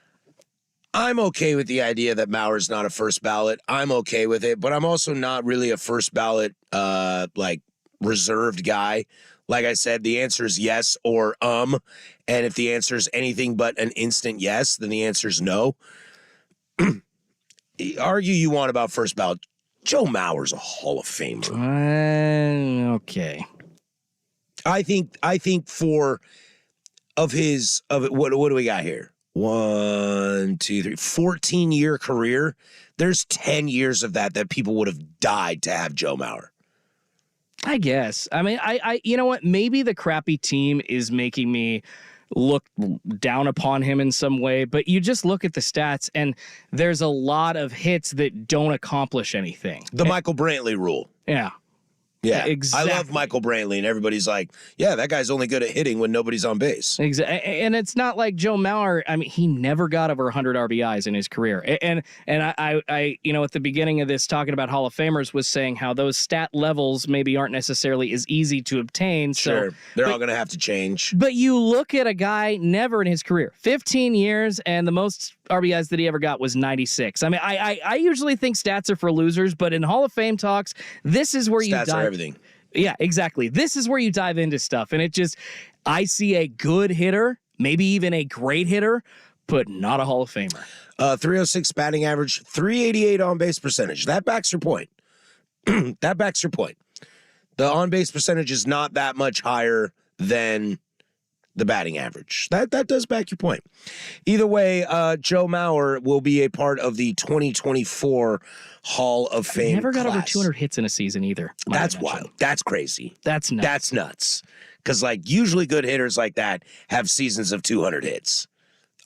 I'm okay with the idea that Mauer's not a first ballot. I'm okay with it, but I'm also not really a first ballot, reserved guy. Like I said, the answer is yes or And if the answer is anything but an instant yes, then the answer is no. Argue you want about first ballot. Joe Mauer's a Hall of Famer. Okay. I think what do we got here? 1, 2, 3, 14-year career. There's 10 years of that people would have died to have Joe Mauer. I guess. I mean, I you know what? Maybe the crappy team is making me look down upon him in some way, but you just look at the stats and there's a lot of hits that don't accomplish anything. The Michael Brantley rule. Yeah. Yeah, Exactly. I love Michael Brantley, and everybody's like, "Yeah, that guy's only good at hitting when nobody's on base." And it's not like Joe Mauer. I mean, he never got over 100 RBIs in his career. And I at the beginning of this, talking about Hall of Famers, was saying how those stat levels maybe aren't necessarily as easy to obtain. Sure, So, they're all going to have to change. but you look at a guy never in his career, 15 years, and the most RBIs that he ever got was 96. I mean, I usually think stats are for losers, but in Hall of Fame talks, this is where you Stats are everything. Yeah, exactly. This is where you dive into stuff. And I see a good hitter, maybe even a great hitter, but not a Hall of Famer. 306 batting average, 388 on base percentage. That backs your point. That backs your point. The on base percentage is not that much higher than the batting average. That does back your point. Either way, Joe Mauer will be a part of the 2024 Hall of Fame. Never got over class. 200 hits in a season either. That's wild. That's crazy. That's nuts. That's nuts. Because usually good hitters like that have seasons of 200 hits.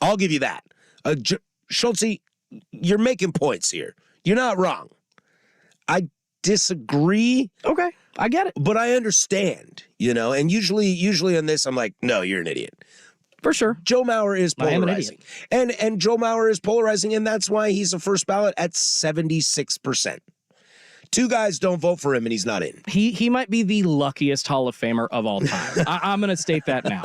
I'll give you that. Schultze, you're making points here. You're not wrong. I disagree. Okay, I get it. But I understand, and usually on this, I'm like, no, you're an idiot. For sure. Joe Mauer is I am an polarizing. And Joe Mauer is polarizing, and that's why he's a first ballot at 76%. Two guys don't vote for him, and he's not in. He might be the luckiest Hall of Famer of all time. I'm going to state that now.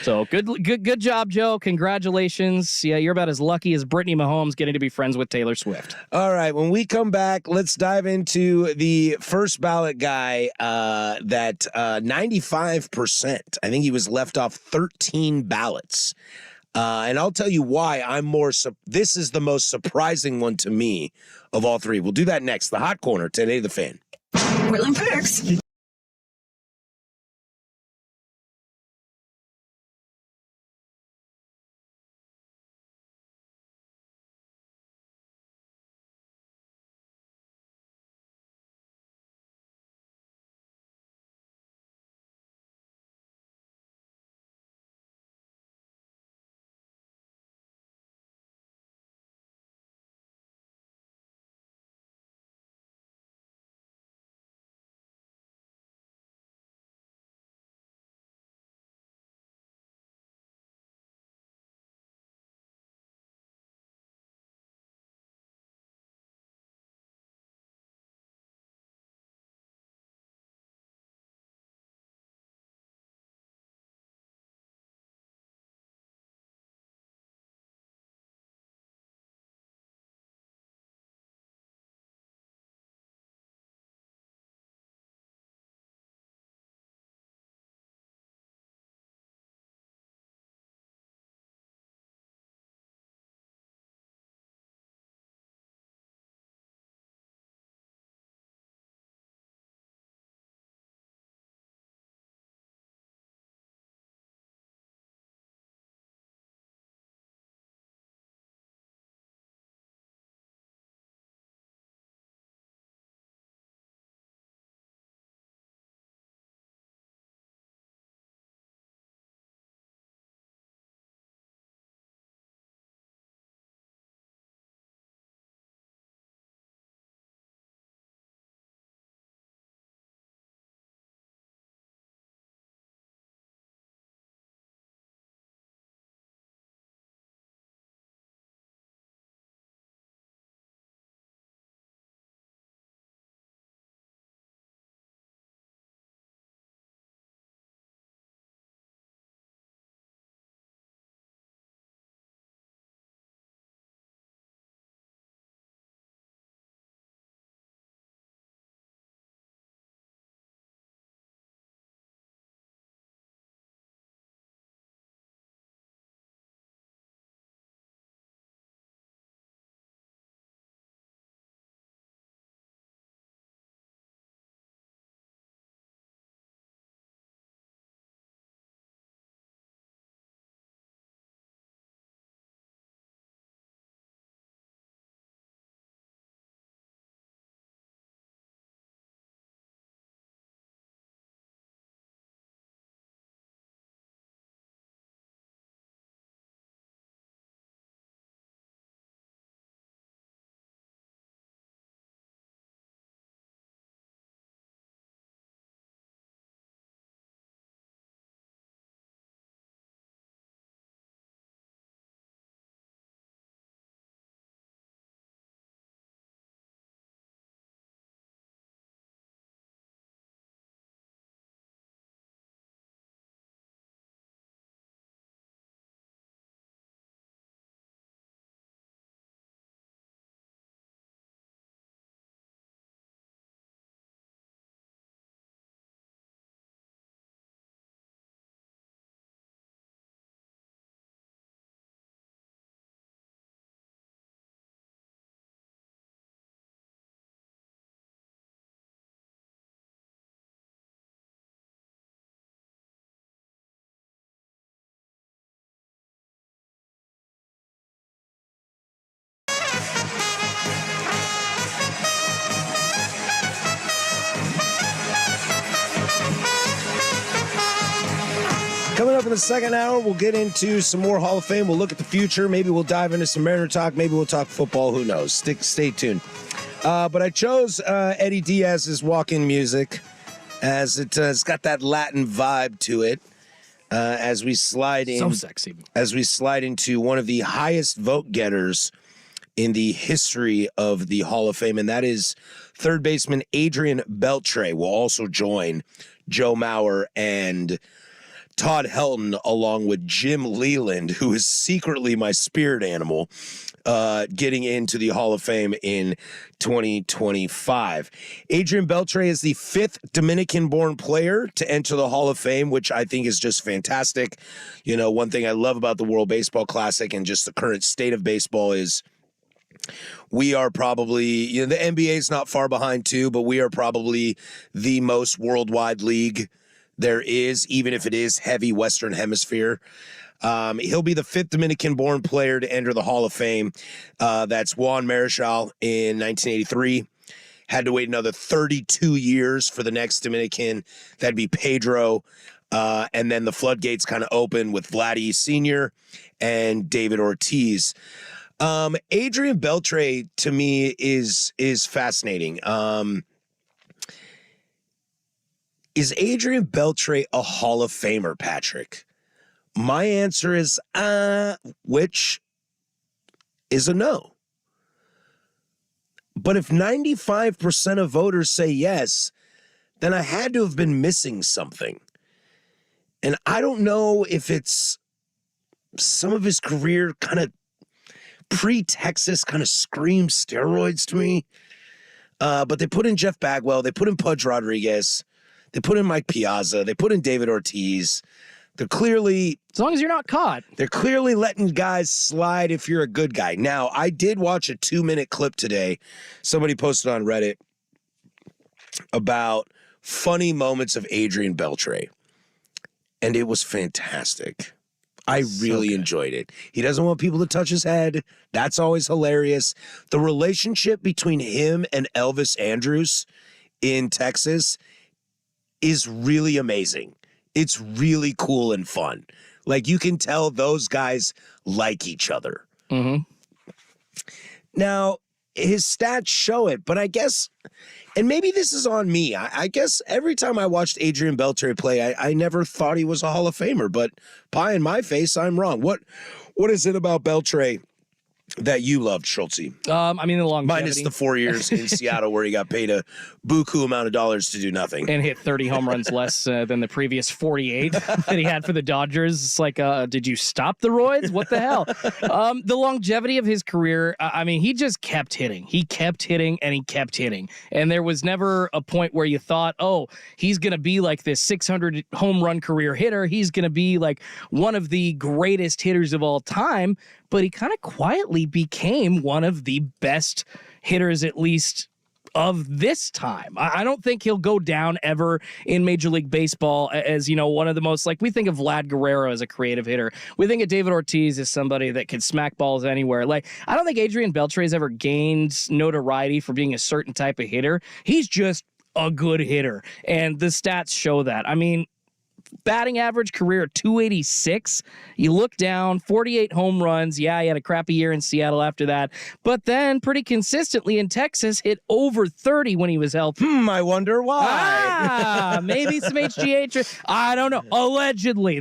So good job, Joe. Congratulations. Yeah, you're about as lucky as Brittany Mahomes getting to be friends with Taylor Swift. All right, when we come back, let's dive into the first ballot guy that 95%. I think he was left off 13 ballots. And I'll tell you why this is the most surprising one to me of all three. We'll do that next. The Hot Corner, today the Fan. Portland Picks. Coming up in the second hour, we'll get into some more Hall of Fame. We'll look at the future. Maybe we'll dive into some Mariner talk. Maybe we'll talk football. Who knows? Stay tuned. But I chose Eddie Diaz's walk-in music as it's got that Latin vibe to it. As we slide in, So sexy. As we slide into one of the highest vote getters in the history of the Hall of Fame, and that is third baseman Adrian Beltre will also join Joe Mauer and Todd Helton, along with Jim Leland, who is secretly my spirit animal, getting into the Hall of Fame in 2025. Adrian Beltre is the fifth Dominican-born player to enter the Hall of Fame, which I think is just fantastic. You know, one thing I love about the World Baseball Classic and just the current state of baseball is we are probably, you know, the NBA is not far behind too, but we are probably the most worldwide league there is, even if it is heavy Western Hemisphere. He'll be the fifth Dominican-born player to enter the Hall of Fame. That's Juan Marichal in 1983. Had to wait another 32 years for the next Dominican. That'd be Pedro. And then the floodgates kind of open with Vladdy Sr. and David Ortiz. Adrian Beltre, to me, is fascinating. Is Adrian Beltre a Hall of Famer, Patrick? My answer is, which is a no. But if 95% of voters say yes, then I had to have been missing something. And I don't know if it's some of his career kind of pre-Texas kind of screams steroids to me. But they put in Jeff Bagwell. They put in Pudge Rodriguez. They put in Mike Piazza. They put in David Ortiz. They're clearly... As long as you're not caught. They're clearly letting guys slide if you're a good guy. Now, I did watch a 2-minute clip today. Somebody posted on Reddit about funny moments of Adrian Beltre. And it was fantastic. I really enjoyed it. He doesn't want people to touch his head. That's always hilarious. The relationship between him and Elvis Andrus in Texas is really amazing. It's really cool and fun. Like, you can tell those guys like each other. Mm-hmm. Now, his stats show it, but I guess, and maybe this is on me, I guess every time I watched Adrian Beltre play, I never thought he was a Hall of Famer, but pie in my face, I'm wrong. What is it about Beltre that you loved, Schultze? I mean, the longevity. Minus the 4 years in Seattle where he got paid a buku amount of dollars to do nothing. And hit 30 home runs less than the previous 48 that he had for the Dodgers. It's like, did you stop the roids? What the hell? The longevity of his career, I mean, he just kept hitting. He kept hitting and he kept hitting. And there was never a point where you thought, oh, he's going to be like this 600 home run career hitter. He's going to be like one of the greatest hitters of all time. But he kind of quietly became one of the best hitters, at least of this time. I don't think he'll go down ever in Major League Baseball as, you know, one of the most, like, we think of Vlad Guerrero as a creative hitter. We think of David Ortiz as somebody that can smack balls anywhere. Like, I don't think Adrian Beltre has ever gained notoriety for being a certain type of hitter. He's just a good hitter, and the stats show that. I mean, batting average career 286. You look down, 48 home runs. Yeah, he had a crappy year in Seattle after that, but then pretty consistently in Texas hit over 30 when he was healthy. I wonder why. Maybe some HGH. I don't know. Allegedly,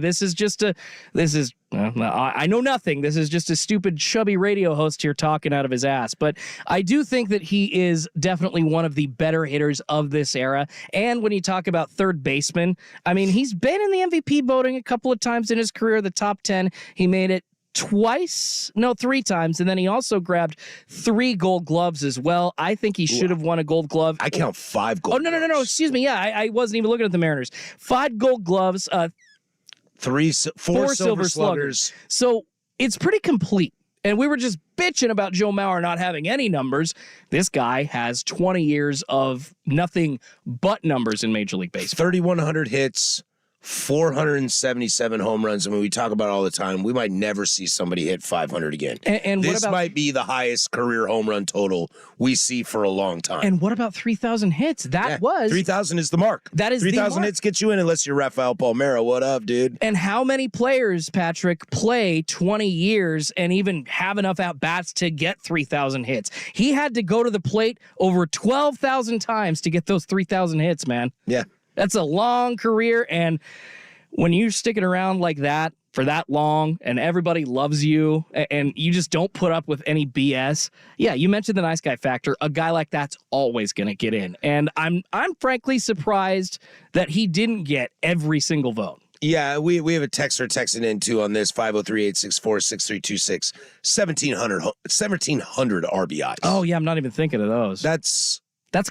I know nothing. This is just a stupid, chubby radio host here talking out of his ass. But I do think that he is definitely one of the better hitters of this era. And when you talk about third baseman, I mean, he's been in the MVP voting a couple of times in his career, the top 10. He made it 3 times, and then he also grabbed 3 Gold Gloves as well. I think he should have won a Gold Glove. I count 5 Gold Gloves. No. Excuse me. Yeah, I wasn't even looking at the Mariners. 5 Gold Gloves, 4 Silver Sluggers. So it's pretty complete. And we were just bitching about Joe Mauer not having any numbers. This guy has 20 years of nothing but numbers in Major League Baseball. 3,100 hits, 477 home runs. I mean, we talk about it all the time. We might never see somebody hit 500 again. And what this about, might be the highest career home run total we see for a long time. and what about 3,000 hits? That was 3,000 is the mark. That is the 3,000 mark. hits get you in unless you're Rafael Palmeiro. What up, dude? And how many players, Patrick, play 20 years and even have enough at-bats to get 3,000 hits? He had to go to the plate over 12,000 times to get those 3,000 hits, man. Yeah. That's a long career, and when you stick it around like that for that long and everybody loves you and you just don't put up with any BS, yeah, you mentioned the nice guy factor. A guy like that's always going to get in. And I'm frankly surprised that he didn't get every single vote. Yeah, we have a texter texting in too on this 503-864-6326. 1,700 RBIs. Oh, yeah, I'm not even thinking of those. That's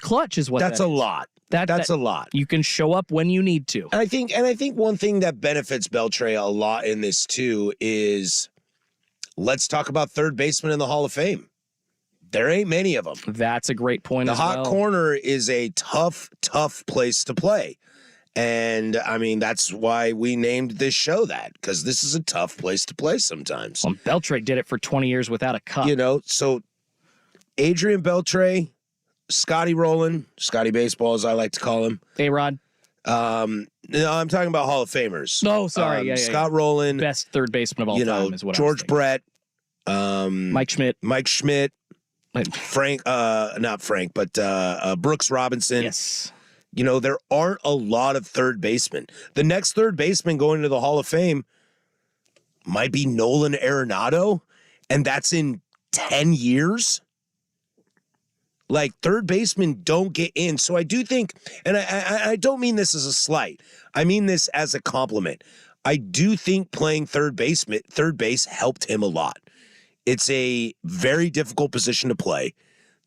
clutch is what that's that a is. lot. That's That's a lot. You can show up when you need to. And I think one thing that benefits Beltre a lot in this too is let's talk about third baseman in the Hall of Fame. There ain't many of them. That's a great point The as hot well. corner is a tough place to play. And I mean, that's why we named this show that, because this is a tough place to play sometimes. Well, Beltre did it for 20 years without a cup. You know, so Adrian Beltre, Scotty Rowland, Scotty Baseball as I like to call him. A-Rod. No, I'm talking about Hall of Famers. Oh, sorry. Yeah. Scott Rowland, Best third baseman of all time is what George I was thinking. Brett, Mike Schmidt. Frank, not Frank, but Brooks Robinson. Yes. You know, there aren't a lot of third basemen. The next third baseman going to the Hall of Fame might be Nolan Arenado, and that's in 10 years. Like, third basemen don't get in. So I do think, and I don't mean this as a slight, I mean this as a compliment. I do think playing third base helped him a lot. It's a very difficult position to play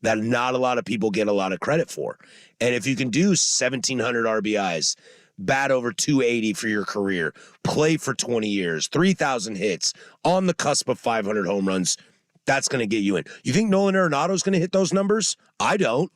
that not a lot of people get a lot of credit for. And if you can do 1,700 RBIs, bat over 280 for your career, play for 20 years, 3,000 hits, on the cusp of 500 home runs, that's going to get you in. You think Nolan Arenado is going to hit those numbers? I don't.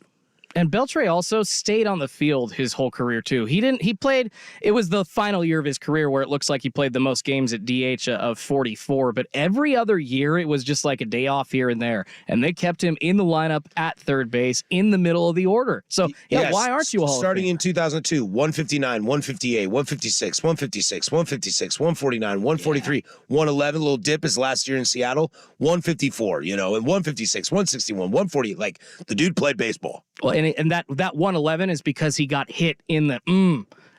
And Beltre also stayed on the field his whole career, too. He played, it was the final year of his career where it looks like he played the most games at DH of 44, but every other year it was just like a day off here and there. And they kept him in the lineup at third base in the middle of the order. So, yeah, Yes, why aren't you a Hall starting of Famer? in 2002, 159, 158, 156, 156, 156, 149, 143, 111, little dip his last year in Seattle, 154, and 156, 161, 140. Like, the dude played baseball. Well, and that 111 is because he got hit in the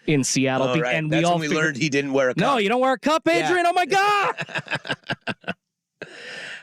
in Seattle. All right. And That's we all when we figured, learned he didn't wear a cup. no, you don't wear a cup, Adrian. Yeah. Oh,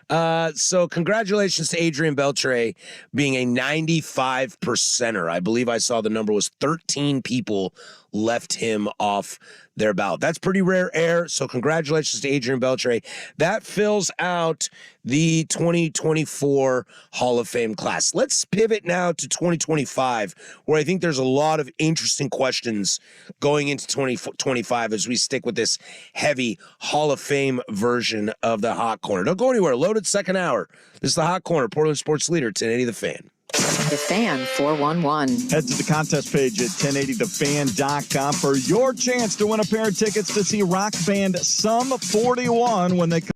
my God. So congratulations to Adrian Beltre being a 95 percenter. I believe I saw the number was 13 people left him off their ballot. That's pretty rare air. So congratulations to Adrian Beltre. That fills out the 2024 Hall of Fame class. Let's pivot now to 2025, where I think there's a lot of interesting questions going into 2025 as we stick with this heavy Hall of Fame version of the Hot Corner. Don't go anywhere. Loaded second hour. This is the Hot Corner, Portland Sports Leader, 1080 The Fan. The Fan 411. Head to the contest page at 1080thefan.com for your chance to win a pair of tickets to see rock band Sum 41 when they come.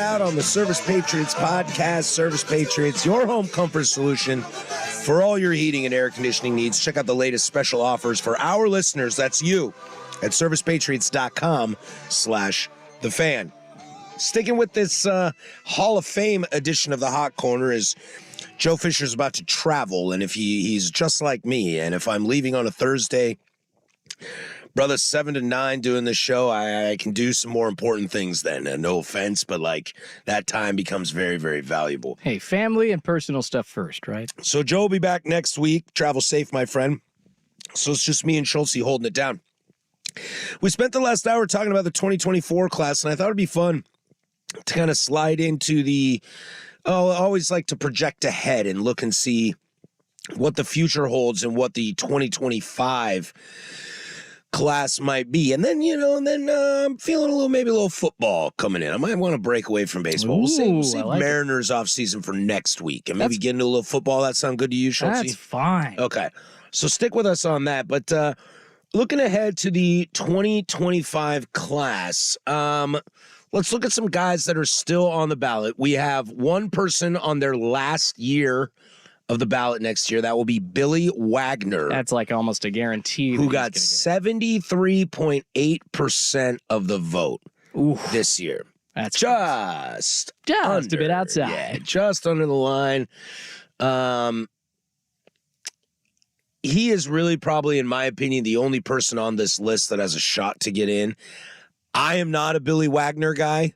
Out on the Service Patriots podcast. Service Patriots, your home comfort solution for all your heating and air conditioning needs. Check out the latest special offers for our listeners. That's you at servicepatriots.com/thefan. Sticking with this Hall of Fame edition of the Hot Corner is Joe Fisher's about to travel, and if he's just like me, and if I'm leaving on a Thursday, brother, 7 to 9 doing this show, I can do some more important things then. No offense, but like that time becomes very, very valuable. Hey, family and personal stuff first, right? So Joe will be back next week. Travel safe, my friend. So it's just me and Schultz holding it down. We spent the last hour talking about the 2024 class, and I thought it'd be fun to kind of slide into I always like to project ahead and look and see what the future holds and what the 2025 class might be. And then, I'm feeling maybe a little football coming in. I might want to break away from baseball. We'll save like Mariners off season for next week and maybe get into a little football. That sound good to you, Schultz? That's fine. Okay. So stick with us on that. But looking ahead to the 2025 class, let's look at some guys that are still on the ballot. We have one person on their last year of the ballot next year. That will be Billy Wagner. That's like almost a guarantee. Who got 73.8% of the vote this year. That's just a bit outside. Yeah, just under the line. He is really probably, in my opinion, the only person on this list that has a shot to get in. I am not a Billy Wagner guy.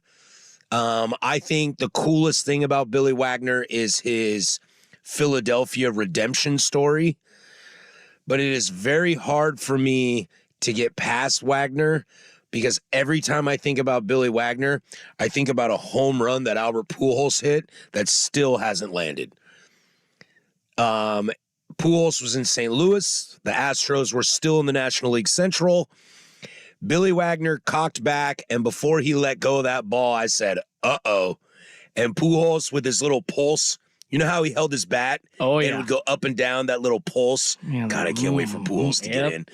I think the coolest thing about Billy Wagner is his Philadelphia redemption story, but it is very hard for me to get past Wagner because every time I think about Billy Wagner, I think about a home run that Albert Pujols hit that still hasn't landed. Pujols was in St. Louis. The Astros were still in the National League Central. Billy Wagner cocked back, and before he let go of that ball, I said, uh-oh. And Pujols with his little pulse, you know how he held his bat? Oh, yeah. And it would go up and down, that little pulse? Yeah, God, I can't wait for Pujols to get in.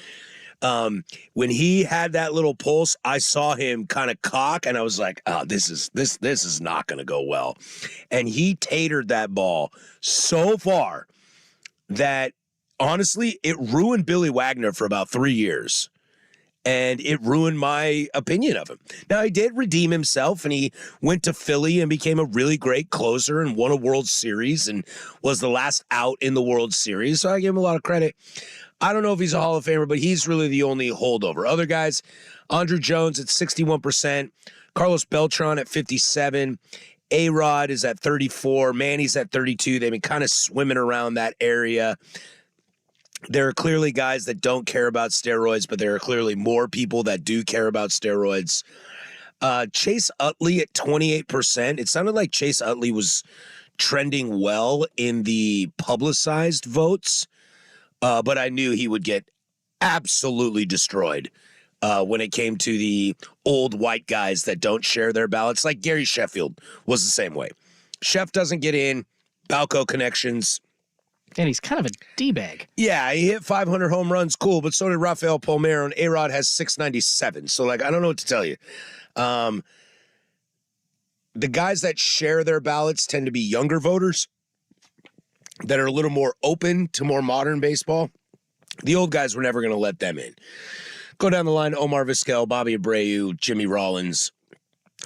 When he had that little pulse, I saw him kind of cock, and I was like, oh, this is not going to go well. And he tatered that ball so far that, honestly, it ruined Billy Wagner for about 3 years. And it ruined my opinion of him. Now, he did redeem himself, and he went to Philly and became a really great closer and won a World Series and was the last out in the World Series. So I give him a lot of credit. I don't know if he's a Hall of Famer, but he's really the only holdover. Other guys, Andruw Jones at 61%, Carlos Beltran at 57%, A-Rod is at 34%, Manny's at 32%. They've been kind of swimming around that area. There are clearly guys that don't care about steroids, but there are clearly more people that do care about steroids. Chase Utley at 28%. It sounded like Chase Utley was trending well in the publicized votes, but I knew he would get absolutely destroyed when it came to the old white guys that don't share their ballots. Like Gary Sheffield was the same way. Sheff doesn't get in. Balco connections. And he's kind of a D-bag. Yeah, he hit 500 home runs, cool, but so did Rafael Palmeiro, and A-Rod has 697. So, like, I don't know what to tell you. The guys that share their ballots tend to be younger voters that are a little more open to more modern baseball. The old guys were never going to let them in. Go down the line, Omar Vizquel, Bobby Abreu, Jimmy Rollins,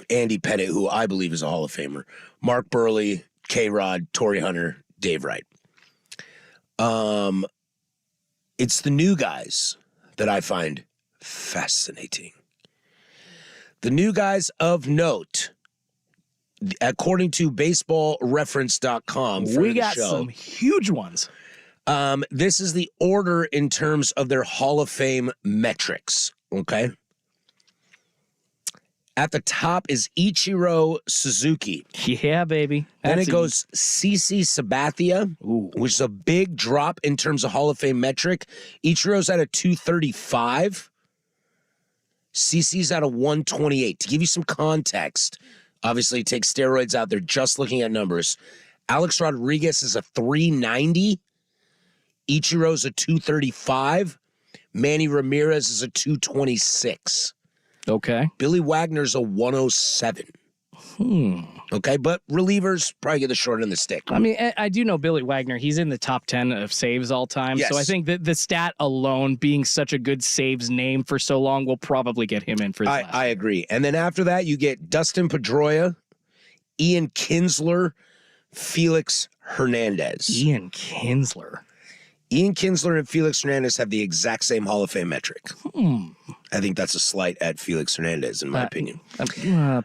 Andy Pettitte, who I believe is a Hall of Famer, Mark Burley, K-Rod, Torrey Hunter, Dave Wright. It's the new guys that I find fascinating. The new guys of note, according to baseballreference.com, we got some huge ones. This is the order in terms of their Hall of Fame metrics, okay? At the top is Ichiro Suzuki. Yeah, baby. Then it goes CC Sabathia, which is a big drop in terms of Hall of Fame metric. Ichiro's at a 235. CC's at a 128. To give you some context, obviously take steroids out there, just looking at numbers. Alex Rodriguez is a 390. Ichiro's a 235. Manny Ramirez is a 226. Okay. Billy Wagner's a 107. Okay, but relievers probably get the short end of the stick. I mean, I do know Billy Wagner. He's in the top 10 of saves all time. Yes. So I think that the stat alone, being such a good saves name for so long, will probably get him in for this I agree. And then after that, you get Dustin Pedroia, Ian Kinsler, Felix Hernandez. Ian Kinsler. Ian Kinsler and Felix Hernandez have the exact same Hall of Fame metric. I think that's a slight at Felix Hernandez, in my opinion.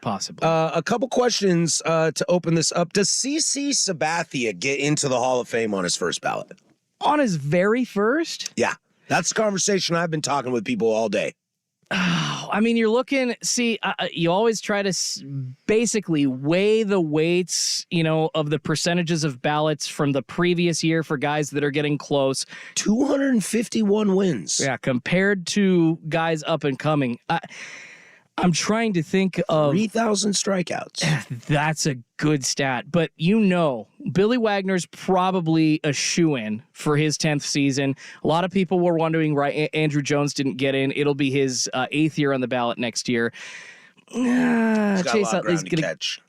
Possibly. A couple questions to open this up. Does CC Sabathia get into the Hall of Fame on his first ballot? On his very first? Yeah, that's the conversation I've been talking with people all day. I mean, you're looking, you always try to basically weigh the weights, of the percentages of ballots from the previous year for guys that are getting close. 251 wins. Yeah, compared to guys up and coming. I'm trying to think of 3,000 strikeouts. That's a good stat, but Billy Wagner's probably a shoo-in for his 10th season. A lot of people were wondering why Andrew Jones didn't get in. It'll be his 8th year on the ballot next year. Chase Utley's gonna catch.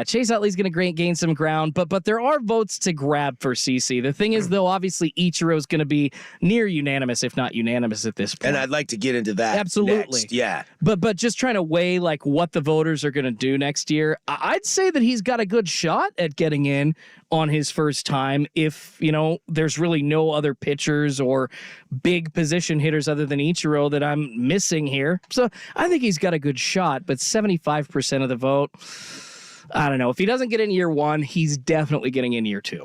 Chase Utley's gonna gain some ground, but there are votes to grab for CC. The thing is, though, obviously Ichiro's gonna be near unanimous, if not unanimous, at this point. And I'd like to get into that. Absolutely, next. Yeah. But just trying to weigh like what the voters are gonna do next year, I'd say that he's got a good shot at getting in on his first time if, there's really no other pitchers or big position hitters other than Ichiro that I'm missing here. So I think he's got a good shot, but 75% of the vote, I don't know. If he doesn't get in year one, he's definitely getting in year two.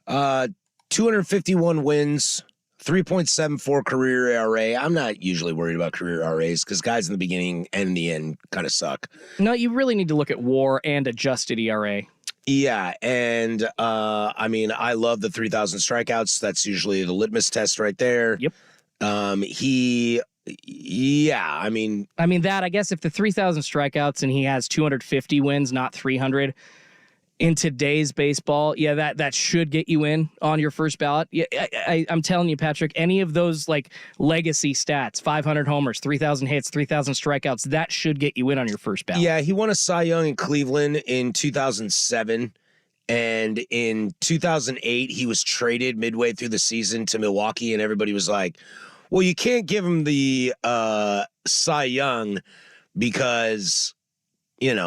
251 wins, 3.74 career ERA. I'm not usually worried about career ERAs because guys in the beginning and in the end kind of suck. No, you really need to look at WAR and adjusted ERA. Yeah, and I mean, I love the 3,000 strikeouts. That's usually the litmus test right there. Yep. I mean, I guess if the 3,000 strikeouts and he has 250 wins, not 300 in today's baseball, that should get you in on your first ballot. Yeah, I'm telling you, Patrick, any of those like legacy stats, 500 homers, 3,000 hits, 3,000 strikeouts, that should get you in on your first ballot. Yeah, he won a Cy Young in Cleveland in 2007. And in 2008, he was traded midway through the season to Milwaukee, and everybody was like, well, you can't give him the Cy Young because, he's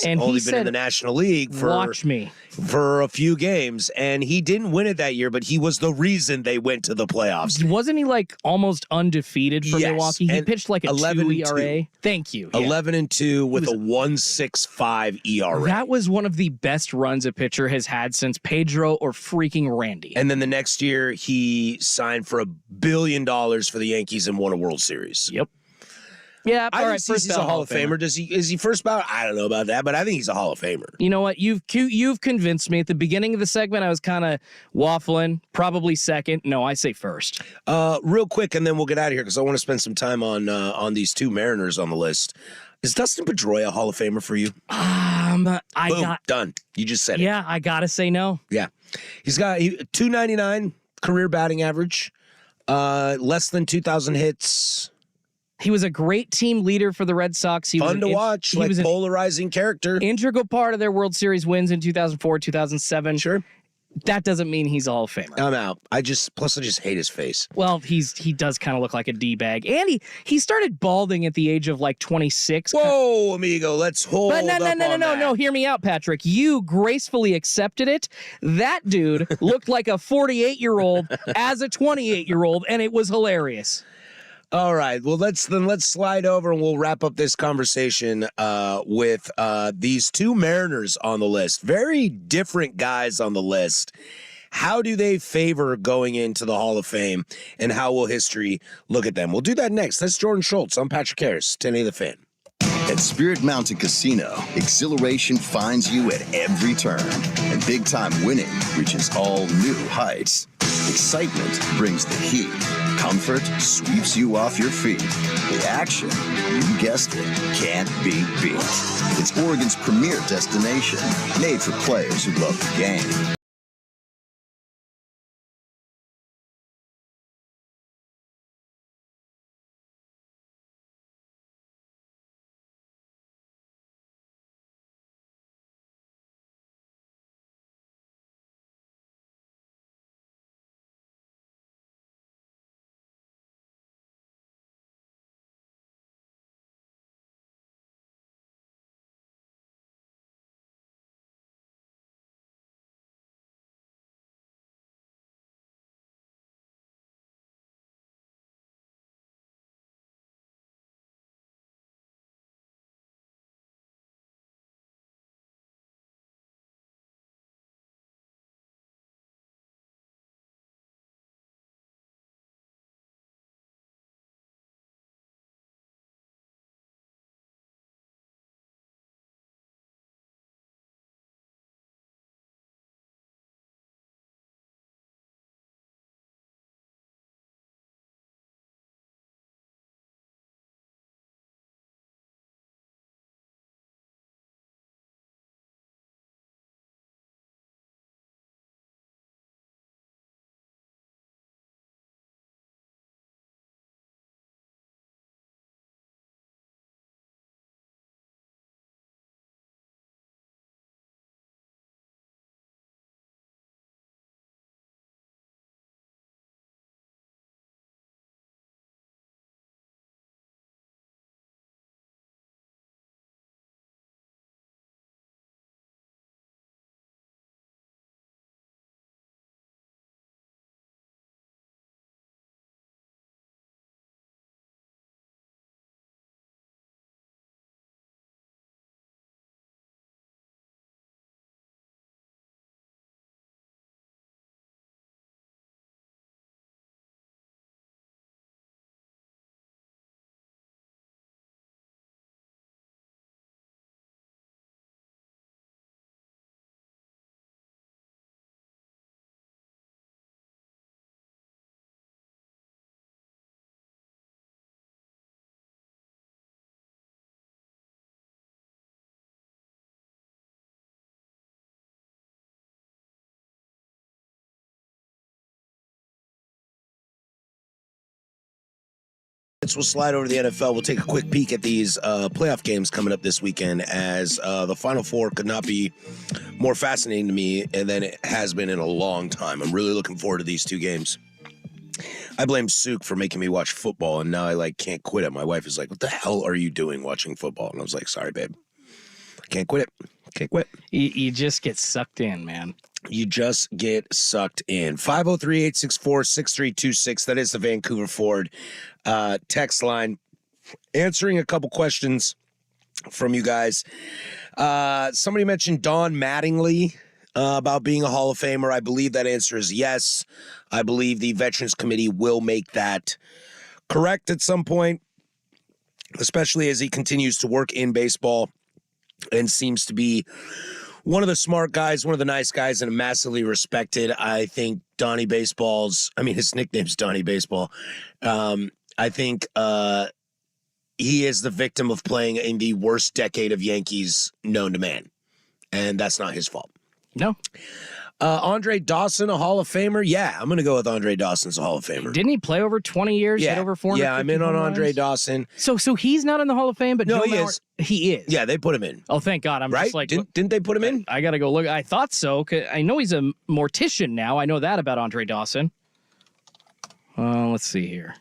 only been in the National League for a few games, and he didn't win it that year, but he was the reason they went to the playoffs. Wasn't he like almost undefeated for Milwaukee? He pitched like a 2 ERA. Thank you. 11-2 with a 1.65 ERA. That was one of the best runs a pitcher has had since Pedro or freaking Randy. And then the next year, he signed for $1 billion for the Yankees and won a World Series. Yep. Yeah, I think he's a Hall of Famer. Is he first ballot? I don't know about that, but I think he's a Hall of Famer. You know what? You've convinced me. At the beginning of the segment, I was kind of waffling. Probably second. No, I say first. Real quick, and then we'll get out of here because I want to spend some time on these two Mariners on the list. Is Dustin Pedroia a Hall of Famer for you? Done. You just said it. Yeah, I gotta say no. Yeah, he's got 299 career batting average, less than 2,000 hits. He was a great team leader for the Red Sox. He Fun to watch, like polarizing character. Integral part of their World Series wins in 2004, 2007. Sure. That doesn't mean he's a Hall of Famer. I'm out. I just hate his face. Well, he does kind of look like a D-bag. And he started balding at the age of like 26. Whoa, amigo, let's hold but no, hear me out, Patrick. You gracefully accepted it. That dude looked like a 48-year-old as a 28-year-old, and it was hilarious. All right. Well, let's slide over and we'll wrap up this conversation with these two Mariners on the list. Very different guys on the list. How do they favor going into the Hall of Fame, and how will history look at them? We'll do that next. That's Jordan Schultz. I'm Patrick Harris, 1080 The Fan. At Spirit Mountain Casino, exhilaration finds you at every turn, and big-time winning reaches all new heights. Excitement brings the heat. Comfort sweeps you off your feet. The action, you guessed it, can't be beat. It's Oregon's premier destination, made for players who love the game. we'll slide over to the NFL. We'll take a quick peek at these playoff games coming up this weekend, as the Final Four could not be more fascinating to me than it has been in a long time. I'm really looking forward to these two games. I blame Sook for making me watch football, and now I can't quit it. My wife is like, "What the hell are you doing watching football?" And I was like, "Sorry, babe, I can't quit it. Can't quit." You just get sucked in, man. You just get sucked in. 503-864-6326. That is the Vancouver Ford text line. Answering a couple questions from you guys. Somebody mentioned Don Mattingly about being a Hall of Famer. I believe that answer is yes. I believe the Veterans Committee will make that correct at some point, especially as he continues to work in baseball and seems to be one of the smart guys, one of the nice guys, and massively respected. I think Donnie Baseball's, his nickname's Donnie Baseball. I think he is the victim of playing in the worst decade of Yankees known to man, and that's not his fault. No. Andre Dawson, a Hall of Famer? Yeah, I'm going to go with Andre Dawson's a Hall of Famer. Didn't he play over 20 years? Yeah, Hit over 400? yeah, I'm in on Andre Dawson. So he's not in the Hall of Fame, but No, Joe he Mauer, is. He is. Yeah, they put him in. Oh, thank God. I'm Right? just like, Didn't they put him in? I got to go look. I thought so. 'Cause I know he's a mortician now. I know that about Andre Dawson. Let's see here.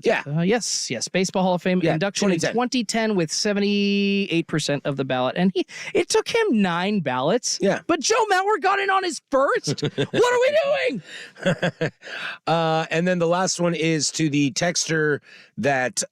Yeah. Yes. Baseball Hall of Fame Yeah, induction in 2010 with 78% of the ballot. And it took him 9 ballots. Yeah. But Joe Mauer got in on his first. What are we doing? And then the last one is to the texter that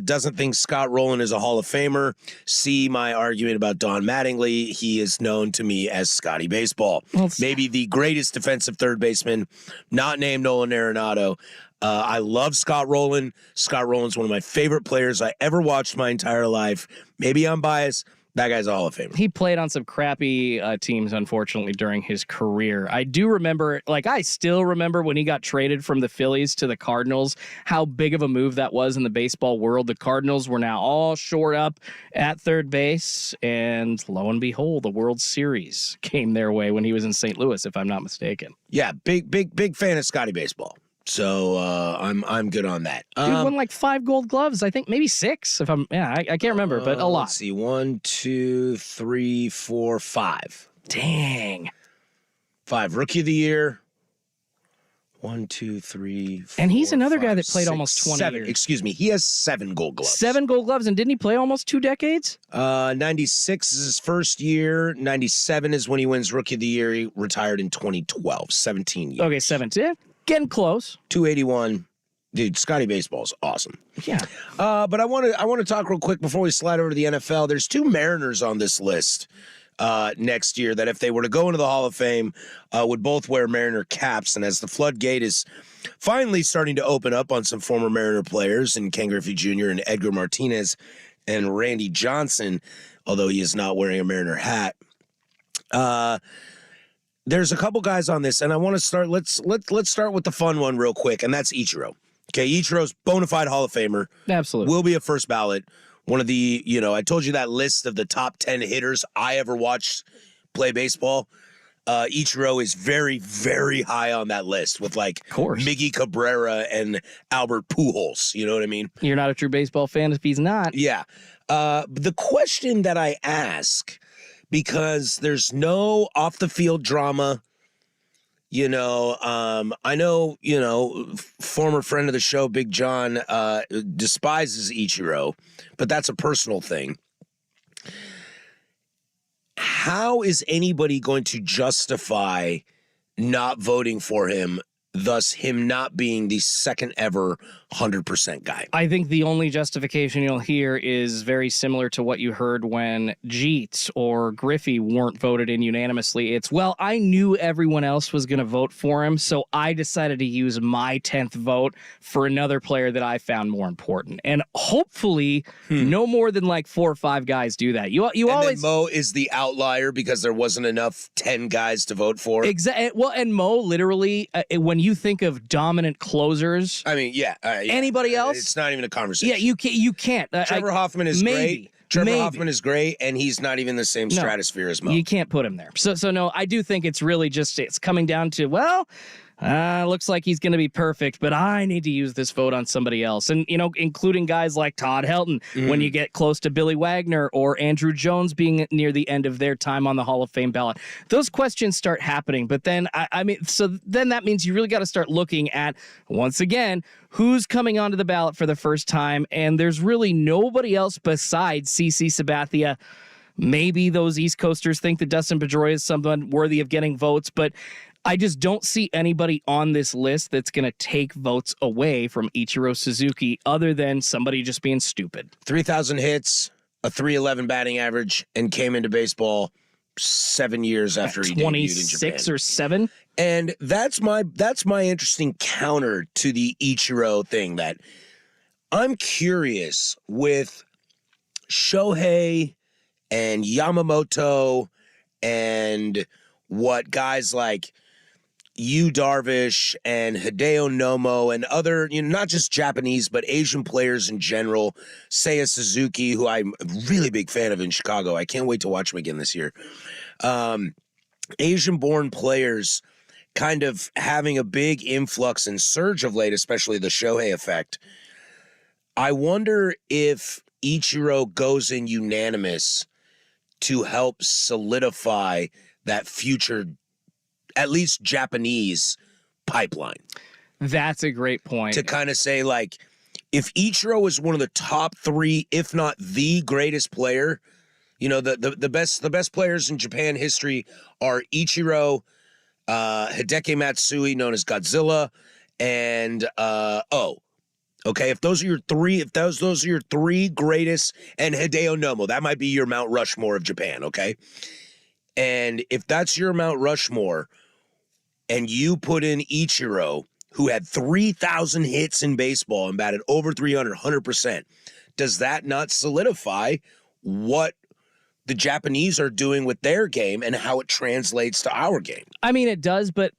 doesn't think Scott Rowland is a Hall of Famer. See my argument about Don Mattingly. He is known to me as Scotty Baseball. Maybe the greatest defensive third baseman, not named Nolan Arenado. I love Scott Rowland. Scott Rowland's one of my favorite players I ever watched my entire life. Maybe I'm biased. That guy's a Hall of Famer. He played on some crappy teams, unfortunately, during his career. I do remember, I still remember when he got traded from the Phillies to the Cardinals, how big of a move that was in the baseball world. The Cardinals were now all shored up at third base, and lo and behold, the World Series came their way when he was in St. Louis, if I'm not mistaken. Yeah, big fan of Scotty Baseball. So I'm good on that. Dude won 5 Gold Gloves, I think, maybe 6. I can't remember, but a lot. Let's see, 1, 2, 3, 4, 5. Dang. 5. Rookie of the Year. 1, 2, 3, 4, and he's another 5, guy that played 6, almost 20 7. years. Excuse me, he has 7 Gold Gloves. 7 Gold Gloves, and didn't he play almost 2 decades? 96 is his first year. 97 is when he wins Rookie of the Year. He retired in 2012. 17 years. Okay, 17. Getting close. 281. Dude, Scotty Baseball's awesome. Yeah. But I want to talk real quick before we slide over to the NFL. There's 2 Mariners on this list next year that if they were to go into the Hall of Fame, would both wear Mariner caps. And as the floodgate is finally starting to open up on some former Mariner players, and Ken Griffey Jr. and Edgar Martinez and Randy Johnson, although he is not wearing a Mariner hat, there's a couple guys on this, and I want to start. Let's start with the fun one real quick, and that's Ichiro. Okay, Ichiro's bona fide Hall of Famer. Absolutely. Will be a first ballot. One of the, I told you that list of the top 10 hitters I ever watched play baseball. Ichiro is very, very high on that list with Miggy Cabrera and Albert Pujols. You know what I mean? You're not a true baseball fan if he's not. Yeah. The question that I ask, because there's no off the field drama, I know, former friend of the show, Big John, despises Ichiro, but that's a personal thing. How is anybody going to justify not voting for him, thus him not being the second ever 100% guy? I think the only justification you'll hear is very similar to what you heard when Jeets or Griffey weren't voted in unanimously. It's, well, I knew everyone else was going to vote for him, so I decided to use my 10th vote for another player that I found more important. And hopefully no more than 4 or 5 guys do that. You and always... then Mo is the outlier because there wasn't enough 10 guys to vote for. Exactly. Well, and Mo, literally, when you think of dominant closers... Anybody else? It's not even a conversation. Yeah, you can't. Trevor Hoffman is great. Trevor Hoffman is great, and he's not even the same stratosphere as Mo. You can't put him there. So no, I do think it's really just, it's coming down to, well, Looks like he's going to be perfect, but I need to use this vote on somebody else. And, including guys like Todd Helton, when you get close to Billy Wagner or Andrew Jones being near the end of their time on the Hall of Fame ballot. Those questions start happening. But then, then that means you really got to start looking at, once again, who's coming onto the ballot for the first time. And there's really nobody else besides CC Sabathia. Maybe those East Coasters think that Dustin Pedroia is someone worthy of getting votes, but I just don't see anybody on this list that's going to take votes away from Ichiro Suzuki other than somebody just being stupid. 3,000 hits, a 311 batting average, and came into baseball 7 years after he debuted in Japan. 26 or 7? And that's my interesting counter to the Ichiro thing, that I'm curious with Shohei and Yamamoto and what guys like Yu Darvish and Hideo Nomo and other, not just Japanese, but Asian players in general, Seiya Suzuki, who I'm a really big fan of in Chicago. I can't wait to watch him again this year. Asian-born players kind of having a big influx and surge of late, especially the Shohei effect. I wonder if Ichiro goes in unanimous to help solidify that future, at least Japanese pipeline. That's a great point. To kind of say, like, if Ichiro is one of the top 3, if not the greatest player, the best players in Japan history are Ichiro, Hideki Matsui, known as Godzilla, and okay, if those are your 3, those are your 3 greatest, and Hideo Nomo, that might be your Mount Rushmore of Japan, okay? And if that's your Mount Rushmore, and you put in Ichiro, who had 3,000 hits in baseball and batted over 300, 100%, does that not solidify what the Japanese are doing with their game and how it translates to our game? I mean, it does, but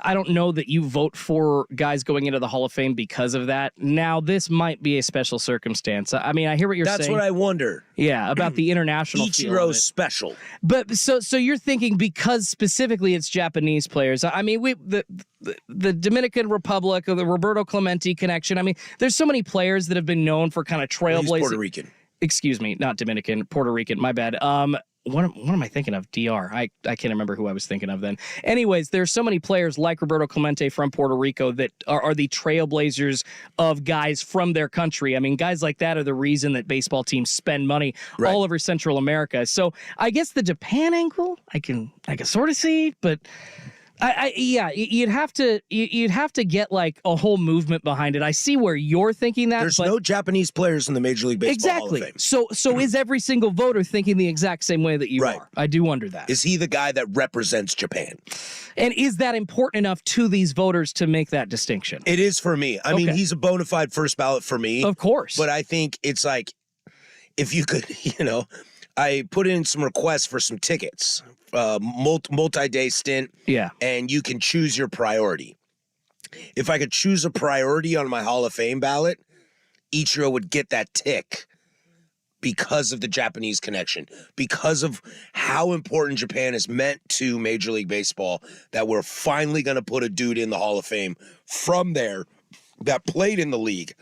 I don't know that you vote for guys going into the Hall of Fame because of that. Now, this might be a special circumstance. I mean, I hear what you're saying. That's what I wonder. Yeah, about the international feel of it. Ichiro's special. But so you're thinking because specifically it's Japanese players. I mean, the Dominican Republic or the Roberto Clemente connection. I mean, there's so many players that have been known for kind of trailblazing. He's Puerto Rican. Excuse me, not Dominican, Puerto Rican. My bad. What am I thinking of? DR. I can't remember who I was thinking of then. Anyways, there's so many players like Roberto Clemente from Puerto Rico that are the trailblazers of guys from their country. I mean, guys like that are the reason that baseball teams spend money all over Central America. So I guess the Japan angle, I can sort of see, but you'd have to get like a whole movement behind it. I see where you're thinking that. There's no Japanese players in the Major League Baseball Hall of Fame. So is every single voter thinking the exact same way that you are? I do wonder that. Is he the guy that represents Japan? And is that important enough to these voters to make that distinction? It is for me. I mean, he's a bona fide first ballot for me. Of course. But I think it's like, if you could, I put in some requests for some tickets. Multi-day stint. Yeah. And you can choose your priority. If I could choose a priority on my Hall of Fame ballot, Ichiro would get that tick because of the Japanese connection, because of how important Japan is meant to Major League Baseball, that we're finally going to put a dude in the Hall of Fame from there that played in the league.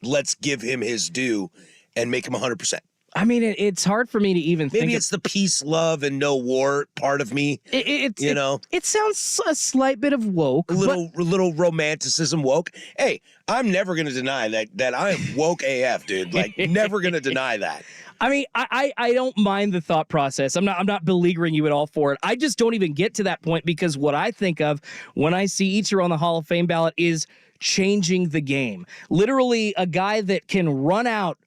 Let's give him his due and make him 100%. I mean, it's hard for me to even think. Maybe it's the peace, love, and no war part of me. It sounds a slight bit of woke. A little romanticism woke. Hey, I'm never going to deny that I am woke AF, dude. Like, never going to deny that. I mean, I don't mind the thought process. I'm not beleaguering you at all for it. I just don't even get to that point because what I think of when I see Ichiro on the Hall of Fame ballot is changing the game. Literally a guy that can run out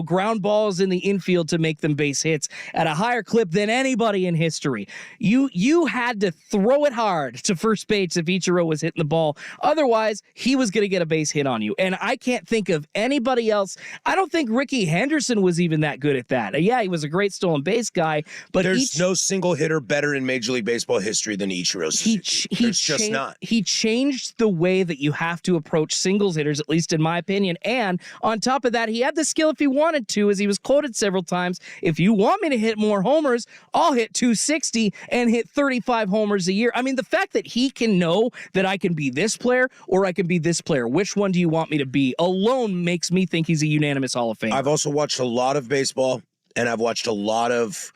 ground balls in the infield to make them base hits at a higher clip than anybody in history. You had to throw it hard to first base if Ichiro was hitting the ball. Otherwise, he was going to get a base hit on you. And I can't think of anybody else. I don't think Ricky Henderson was even that good at that. Yeah, he was a great stolen base guy, but there's no single hitter better in Major League Baseball history than Ichiro Suzuki. There's just not. He changed the way that you have to approach singles hitters, at least in my opinion. And on top of that, he had the skill if he he wanted to, as he was quoted several times. If you want me to hit more homers, I'll hit 260 and hit 35 homers a year. I mean, the fact that he can know that I can be this player or I can be this player, which one do you want me to be, alone makes me think he's a unanimous Hall of Fame. I've also watched a lot of baseball, and I've watched a lot of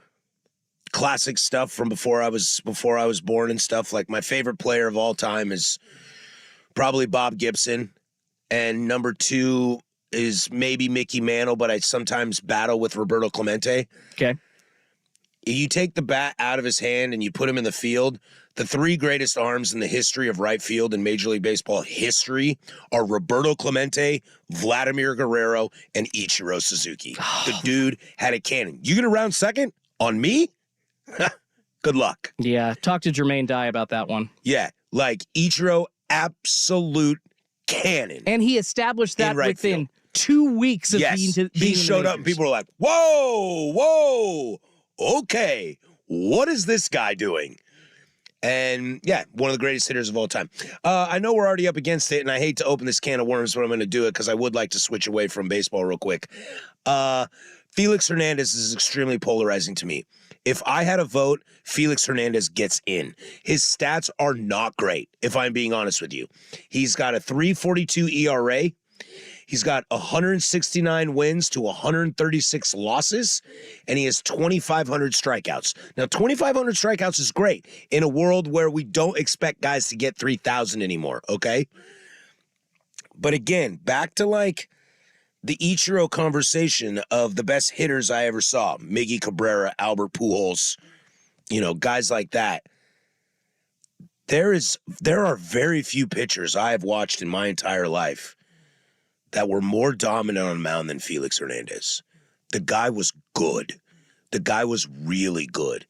classic stuff from before I was born and stuff. Like, my favorite player of all time is probably Bob Gibson, and number 2 is maybe Mickey Mantle, but I sometimes battle with Roberto Clemente. Okay. You take the bat out of his hand and you put him in the field, the 3 greatest arms in the history of right field in Major League Baseball history are Roberto Clemente, Vladimir Guerrero, and Ichiro Suzuki. The dude had a cannon. You get around second on me? Good luck. Yeah, talk to Jermaine Dye about that one. Yeah, like Ichiro, absolute cannon. And he established that right within field. 2 weeks of being in he the showed up and majors. people were like, whoa, okay, what is this guy doing? And yeah, one of the greatest hitters of all time. I know we're already up against it, and I hate to open this can of worms, but I'm going to do it because I would like to switch away from baseball real quick. Felix Hernandez is extremely polarizing to me. If I had a vote, Felix Hernandez gets in. His stats are not great, if I'm being honest with you. He's got a 3.42 ERA. He's got 169 wins to 136 losses, and he has 2,500 strikeouts. Now, 2,500 strikeouts is great in a world where we don't expect guys to get 3,000 anymore, okay? But again, back to like the Ichiro conversation of the best hitters I ever saw, Miggy Cabrera, Albert Pujols, guys like that. There are very few pitchers I have watched in my entire life that were more dominant on the mound than Felix Hernandez. The guy was good. The guy was really good.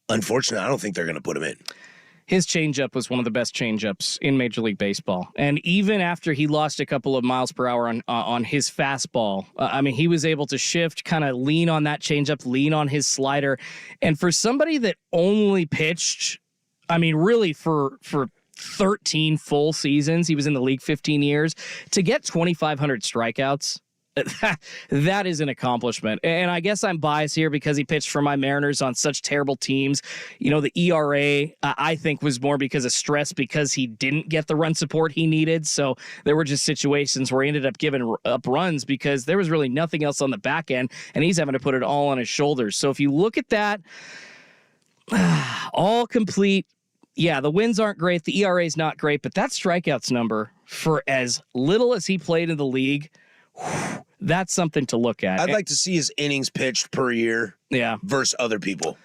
Unfortunately, I don't think they're going to put him in. His changeup was one of the best changeups in Major League Baseball. And even after he lost a couple of miles per hour on his fastball, he was able to shift, kind of lean on that changeup, lean on his slider. And for somebody that only pitched, really for 13 full seasons, he was in the league 15 years, to get 2,500 strikeouts, that is an accomplishment. And I guess I'm biased here because he pitched for my Mariners on such terrible teams. The ERA, I think, was more because of stress because he didn't get the run support he needed. So there were just situations where he ended up giving up runs because there was really nothing else on the back end, and he's having to put it all on his shoulders. So if you look at that, all complete, yeah, the wins aren't great. The ERA is not great, but that strikeouts number for as little as he played in the league, that's something to look at. I'd like to see his innings pitched per year versus other people.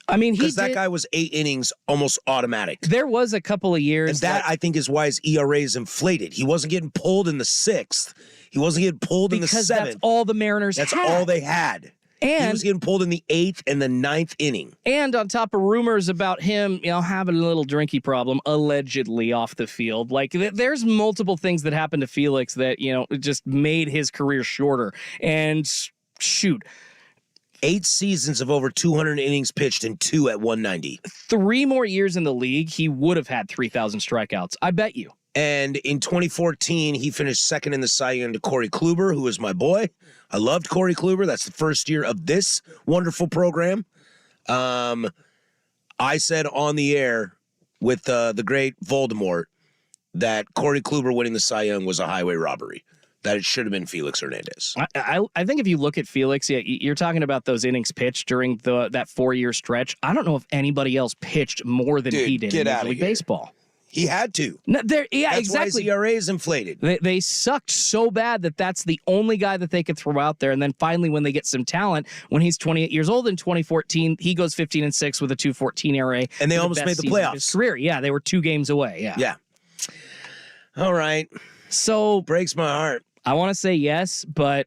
Because that guy was 8 innings almost automatic. There was a couple of years. And that I think is why his ERA is inflated. He wasn't getting pulled in the 6th. He wasn't getting pulled in the 7th. Because that's all the Mariners had. That's all they had. And he was getting pulled in the 8th and the 9th inning. And on top of rumors about him, having a little drinky problem, allegedly off the field. Like, there's multiple things that happened to Felix that, just made his career shorter. And shoot. 8 seasons of over 200 innings pitched and 2 at 190. 3 more years in the league, he would have had 3,000 strikeouts. I bet you. And in 2014, he finished second in the Cy Young to Corey Kluber, who is my boy. I loved Corey Kluber. That's the first year of this wonderful program. I said on the air with the great Voldemort that Corey Kluber winning the Cy Young was a highway robbery, that it should have been Felix Hernandez. I think if you look at Felix, you're talking about those innings pitched during that 4-year stretch. I don't know if anybody else pitched more than he did in Major League Baseball. He had to. No, that's exactly. Why his ERA is inflated. They sucked so bad that's the only guy that they could throw out there. And then finally, when they get some talent, when he's 28 years old in 2014, he goes 15-6 with a 2.14 ERA. And they almost made the playoffs. Of his career. Yeah, they were 2 games away. Yeah. All right. So breaks my heart. I want to say yes, but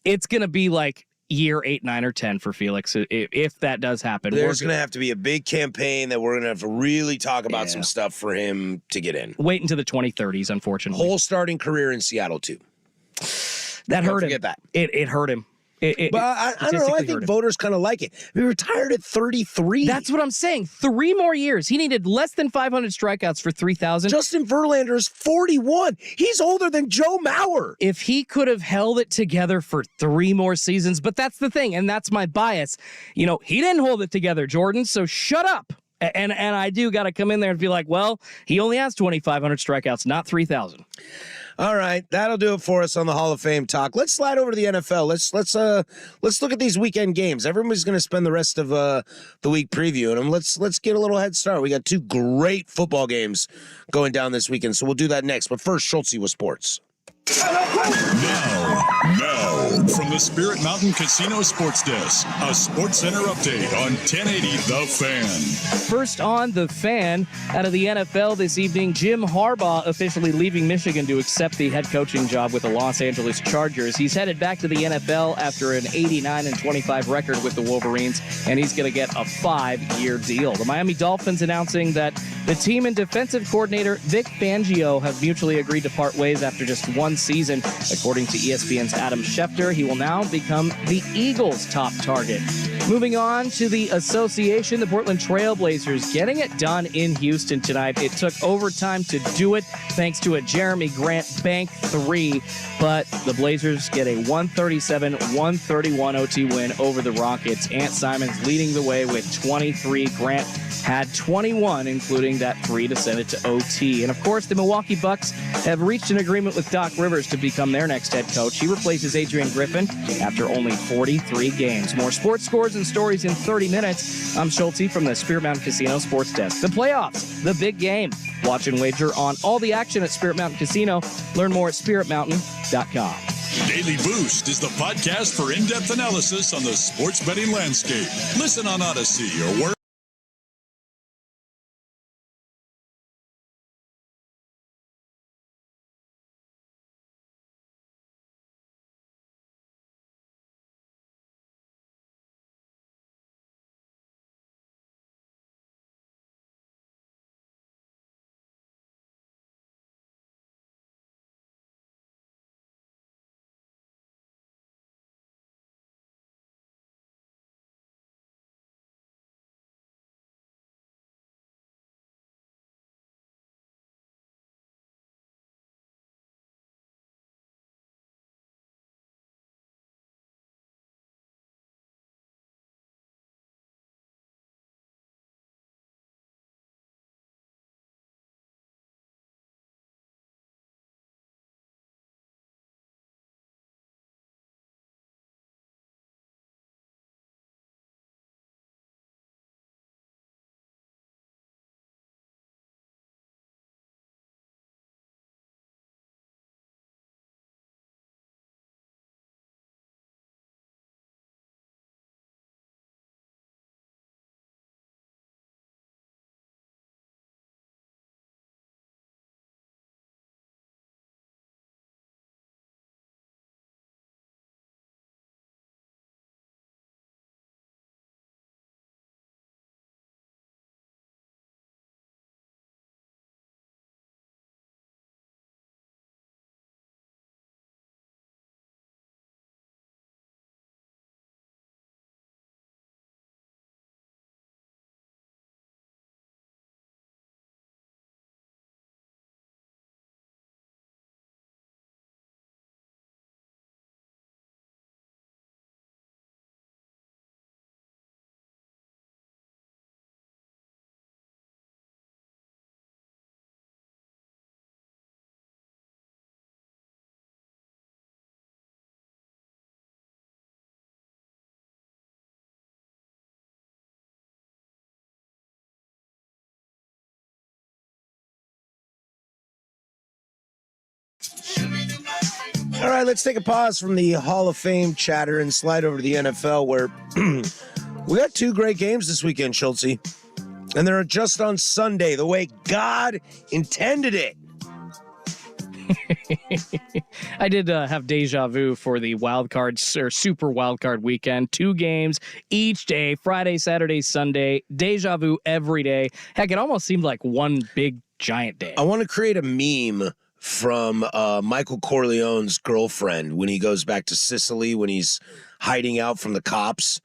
it's going to be like year 8, 9, or 10 for Felix if that does happen. There's going to have to be a big campaign that we're going to have to really talk about some stuff for him to get in. Wait until the 2030s, unfortunately. Whole starting career in Seattle too. That hurt him. Forget that. It hurt him. But I don't know. I think voters kind of like it. He retired at 33. That's what I'm saying. 3 more years. He needed less than 500 strikeouts for 3,000. Justin Verlander is 41. He's older than Joe Mauer. If he could have held it together for 3 more seasons, but that's the thing, and that's my bias. You know, he didn't hold it together, Jordan, so shut up. And I do got to come in there and be like, well, he only has 2,500 strikeouts, not 3,000. All right, that'll do it for us on the Hall of Fame talk. Let's slide over to the NFL. Let's look at these weekend games. Everybody's going to spend the rest of the week previewing them. Let's get a little head start. We got 2 great football games going down this weekend, so we'll do that next. But first, Schultz with sports. Now, from the Spirit Mountain Casino Sports Desk, a Sports Center update on 1080 The Fan. First on The Fan, out of the NFL this evening, Jim Harbaugh officially leaving Michigan to accept the head coaching job with the Los Angeles Chargers. He's headed back to the NFL after an 89-25 record with the Wolverines, and he's going to get a 5-year deal. The Miami Dolphins announcing that the team and defensive coordinator Vic Fangio have mutually agreed to part ways after just 1 season. According to ESPN's Adam Schefter, he will now become the Eagles' top target. Moving on to the association, the Portland Trail Blazers getting it done in Houston tonight. It took overtime to do it thanks to a Jeremy Grant bank 3, but the Blazers get a 137-131 OT win over the Rockets. Ant Simons leading the way with 23. Grant had 21, including that 3 to send it to OT. And of course, the Milwaukee Bucks have reached an agreement with Doc Rivers to become their next head coach. He replaces Adrian Griffin after only 43 games. More sports scores and stories in 30 minutes. I'm Schulte from the Spirit Mountain Casino Sports Desk. The playoffs, the big game. Watch and wager on all the action at Spirit Mountain Casino. Learn more at spiritmountain.com. Daily Boost is the podcast for in-depth analysis on the sports betting landscape. Listen on Odyssey or where. All right, let's take a pause from the Hall of Fame chatter and slide over to the NFL, where we got 2 great games this weekend, Schultze. And they're just on Sunday, the way God intended it. I did have deja vu for the wild cards or super wild card weekend. 2 games each day, Friday, Saturday, Sunday. Deja vu every day. Heck, it almost seemed like one big giant day. I want to create a meme from Michael Corleone's girlfriend when he goes back to Sicily when he's hiding out from the cops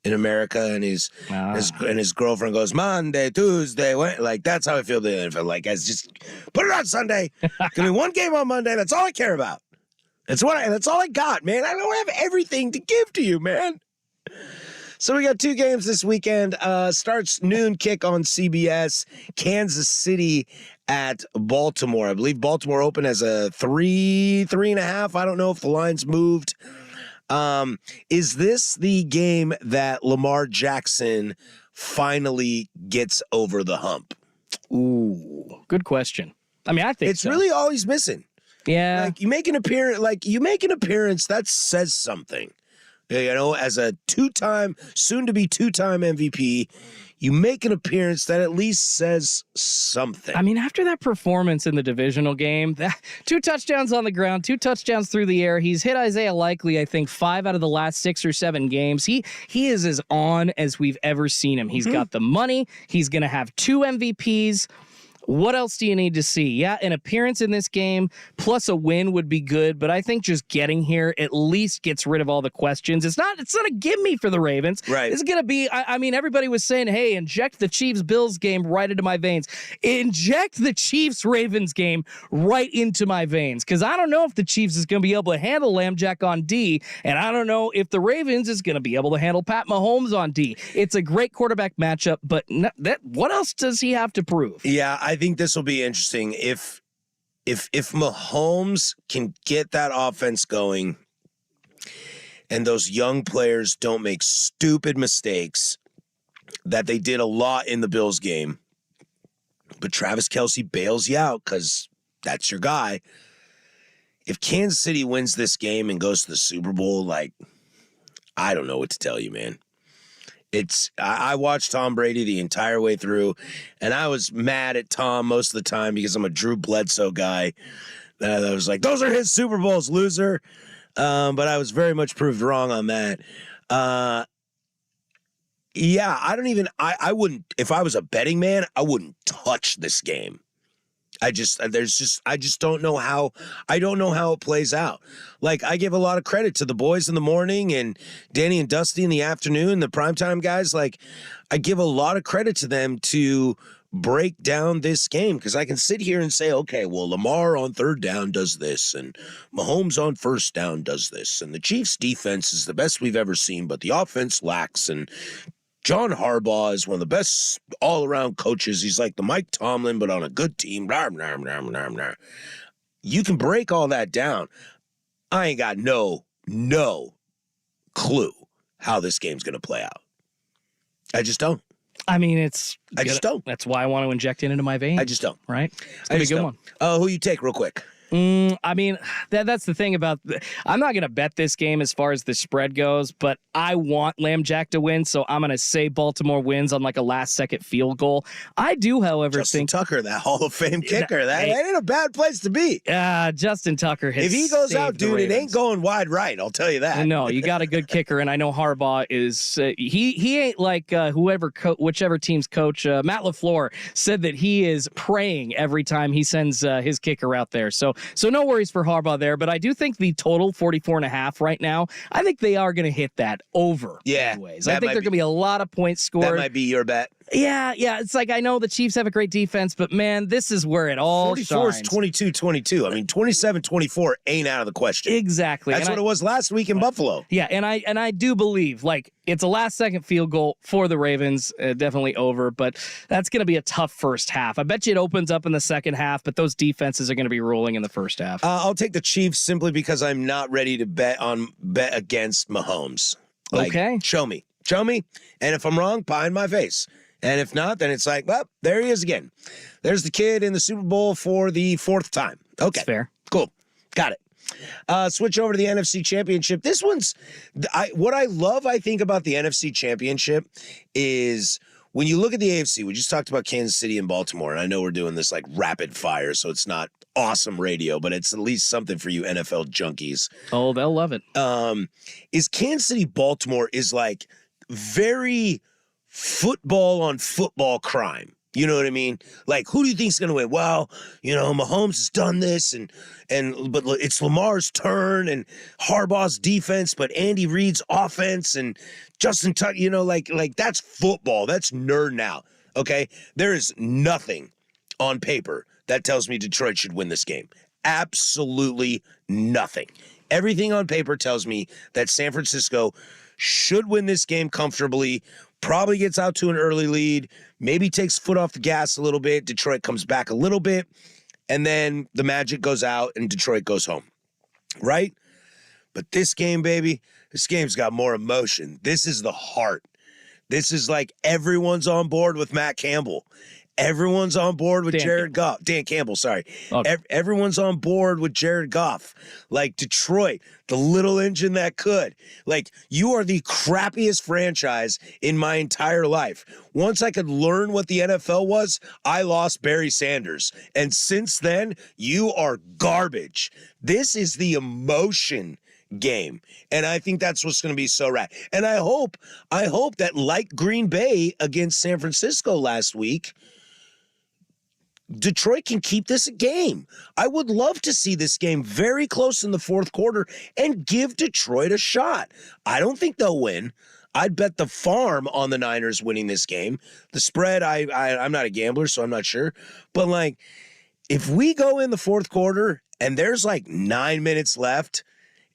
in America, and his girlfriend goes Monday, Tuesday, like that's how I feel the NFL. Like, guys, just put it on Sunday. Give me one game on Monday. That's all I care about. That's all I got, man. I don't have everything to give to you, man. So we got 2 games this weekend. Starts noon kick on CBS. Kansas City at Baltimore. I believe Baltimore opened as a 3.5. I don't know if the line's moved. Is this the game that Lamar Jackson finally gets over the hump? Ooh, good question. I mean, I think it's really all he's missing. Yeah. Like you make an appearance, that says something. You know, as a soon-to-be two-time MVP, you make an appearance that at least says something. I mean, after that performance in the divisional game, 2 touchdowns on the ground, 2 touchdowns through the air. He's hit Isaiah Likely, I think, 5 out of the last 6 or 7 games. He is as on as we've ever seen him. He's got the money. He's going to have 2 MVPs. What else do you need to see? Yeah, an appearance in this game plus a win would be good, but I think just getting here at least gets rid of all the questions. It's not a gimme for the Ravens. Right. It's going to be, I mean, everybody was saying, hey, inject the Chiefs-Bills game right into my veins. Inject the Chiefs-Ravens game right into my veins, because I don't know if the Chiefs is going to be able to handle Lambjack on D, and I don't know if the Ravens is going to be able to handle Pat Mahomes on D. It's a great quarterback matchup, but what else does he have to prove? Yeah, I think this will be interesting. If Mahomes can get that offense going and those young players don't make stupid mistakes that they did a lot in the Bills game, but Travis Kelce bails you out because that's your guy. If Kansas City wins this game and goes to the Super Bowl, like, I don't know what to tell you, man. I watched Tom Brady the entire way through, and I was mad at Tom most of the time because I'm a Drew Bledsoe guy. I was like, those are his Super Bowls, loser. But I was very much proved wrong on that. Yeah, I wouldn't, if I was a betting man, I wouldn't touch this game. I just don't know how it plays out. Like, I give a lot of credit to the boys in the morning and Danny and Dusty in the afternoon, the primetime guys. Like, I give a lot of credit to them to break down this game, because I can sit here and say, okay, well, Lamar on 3rd down does this, and Mahomes on 1st down does this, and the Chiefs' defense is the best we've ever seen, but the offense lacks, and John Harbaugh is one of the best all-around coaches. He's like the Mike Tomlin, but on a good team. Blah, blah, blah, blah, blah. You can break all that down. I ain't got no clue how this game's going to play out. I just don't. I mean, I just don't. That's why I want to inject it into my veins. I just don't. Right? It's going to be a good one. Who you take real quick? I mean, that's the thing about. I'm not going to bet this game as far as the spread goes, but I want Lambjack to win, so I'm going to say Baltimore wins on like a last-second field goal. I do, however, Justin Tucker, that Hall of Fame kicker. That hey, ain't a bad place to be. Justin Tucker has if he goes out, dude, it ain't going wide right. I'll tell you that. No, you got a good kicker, and I know Harbaugh is. He ain't like whichever team's coach. Matt LaFleur said that he is praying every time he sends his kicker out there. So no worries for Harbaugh there, but I do think the total 44.5 right now, I think they are going to hit that over. Yeah. Anyways, I think there are going to be a lot of points scored. That might be your bet. Yeah. It's like, I know the Chiefs have a great defense, but man, this is where it all 44 shines. is 22-22. I mean, 27-24 ain't out of the question. Exactly. That's what it was last week in Buffalo. Yeah, and I do believe, like, it's a last-second field goal for the Ravens, definitely over, but that's going to be a tough first half. I bet you it opens up in the second half, but those defenses are going to be rolling in the first half. I'll take the Chiefs simply because I'm not ready to bet against Mahomes. Like, okay. Show me. And if I'm wrong, pie in my face. And if not, then it's like, well, there he is again. There's the kid in the Super Bowl for the 4th time. Okay. That's fair. Cool. Got it. Switch over to the NFC Championship. This one's what I love, I think, about the NFC Championship is when you look at the AFC, we just talked about Kansas City and Baltimore, and I know we're doing this like rapid fire, so it's not awesome radio, but it's at least something for you NFL junkies. Oh, they'll love it. Is Kansas City Baltimore is like very football on football crime. You know what I mean? Like, who do you think's going to win? Well, Mahomes has done this, but it's Lamar's turn, and Harbaugh's defense, but Andy Reid's offense, and Justin Tucker. Like that's football. That's nerd now. Okay, there is nothing on paper that tells me Detroit should win this game. Absolutely nothing. Everything on paper tells me that San Francisco should win this game comfortably. Probably gets out to an early lead, maybe takes foot off the gas a little bit. Detroit comes back a little bit, and then the magic goes out and Detroit goes home, right? But this game, baby, this game's got more emotion. This is the heart. This is like everyone's on board with Matt Campbell. Everyone's on board with Jared Goff. Dan Campbell, sorry. Okay. Everyone's on board with Jared Goff. Like Detroit, the little engine that could. Like, you are the crappiest franchise in my entire life. Once I could learn what the NFL was, I lost Barry Sanders. And since then, you are garbage. This is the emotion game. And I think that's what's going to be so rad. And I hope that, like Green Bay against San Francisco last week, Detroit can keep this a game. I would love to see this game very close in the fourth quarter and give Detroit a shot. I don't think they'll win. I'd bet the farm on the Niners winning this game. The spread, I'm not a gambler, so I'm not sure. But, like, if we go in the fourth quarter and there's like 9 minutes left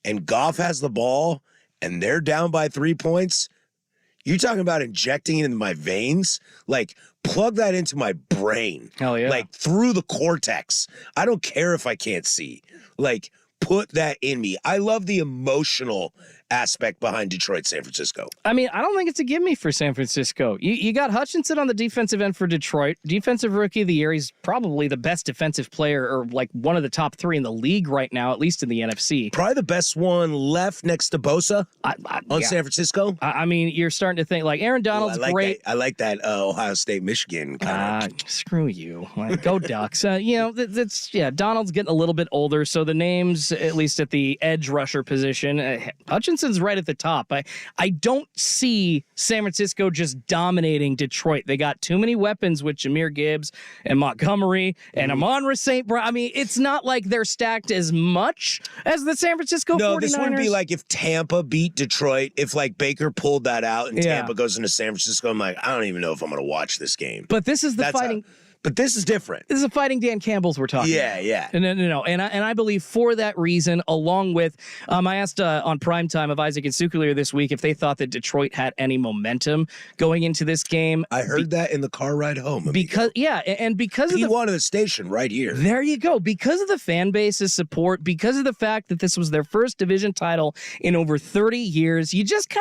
and Goff has the ball and they're down by 3 points, you're talking about injecting it into my veins? Like, plug that into my brain. Hell yeah. Like, through the cortex. I don't care if I can't see. Like, put that in me. I love the emotional aspect behind Detroit, San Francisco. I mean, I don't think it's a gimme for San Francisco. You got Hutchinson on the defensive end for Detroit. Defensive rookie of the year. He's probably the best defensive player, or like one of the top 3 in the league right now, at least in the NFC. Probably the best one left next to Bosa on San Francisco. I mean, you're starting to think like Aaron Donald's great. I like that Ohio State, Michigan kind of. Screw you. Go Ducks. Donald's getting a little bit older, so the names, at least at the edge rusher position, Hutchinson's right at the top. I don't see San Francisco just dominating Detroit. They got too many weapons with Jahmyr Gibbs and Montgomery and Amon-Ra St. Brown. I mean, it's not like they're stacked as much as the San Francisco 49ers. No, this wouldn't be like if Tampa beat Detroit, if like Baker pulled that out and Tampa goes into San Francisco. I'm like, I don't even know if I'm going to watch this game. But this is fighting. But this is different. This is a fighting Dan Campbell's we're talking about. Yeah. No. And I believe for that reason, along with, I asked on Primetime of Isaac and Suk earlier this week if they thought that Detroit had any momentum going into this game. I heard that in the car ride home. Because he wanted the station right here. There you go. Because of the fan base's support, because of the fact that this was their first division title in over 30 years, you just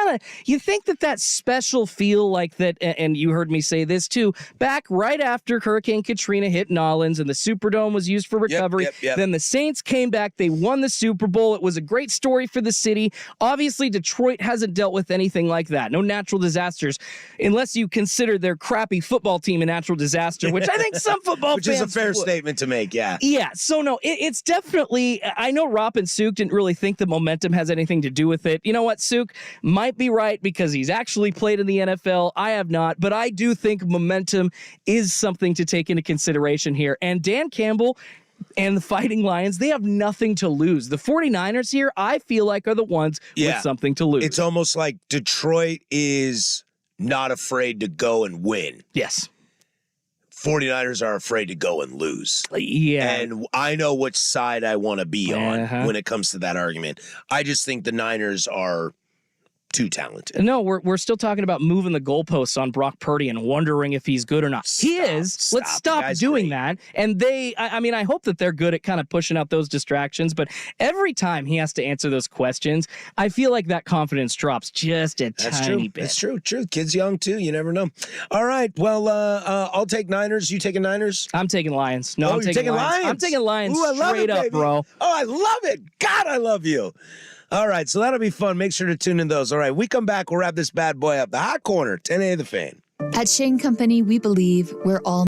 you think that special feel like that, and you heard me say this too, back right after Hurricane Katrina hit New Orleans and the Superdome was used for recovery. Yep. Then the Saints came back. They won the Super Bowl. It was a great story for the city. Obviously, Detroit hasn't dealt with anything like that. No natural disasters, unless you consider their crappy football team a natural disaster, which I think some football which fans is a fair would. Statement to make, yeah. Yeah, so no, it's definitely, I know Rob and Suk didn't really think the momentum has anything to do with it. You know what, Suk might be right because he's actually played in the NFL. I have not, but I do think momentum is something to take into consideration here. And Dan Campbell and the Fighting Lions, they have nothing to lose. The 49ers here, I feel like, are the ones with something to lose. It's almost like Detroit is not afraid to go and win. Yes. 49ers are afraid to go and lose. Yeah. And I know which side I want to be on when it comes to that argument. I just think the Niners are too talented. No, we're still talking about moving the goalposts on Brock Purdy and wondering if he's good or not. He is. Let's stop doing that. And I hope that they're good at kind of pushing out those distractions, but every time he has to answer those questions, I feel like that confidence drops just a tiny bit. That's true. Kid's young too. You never know. All right. Well, I'll take Niners. You taking Niners? I'm taking Lions. No, I'm taking Lions. I'm taking Lions. Ooh, I love straight it, up, baby. bro. Oh, I love it. God, I love you. All right, so that'll be fun. Make sure to tune in those. All right, we come back. We'll wrap this bad boy up. The Hot Corner, 10A The Fan. At Shane Company, we believe we're all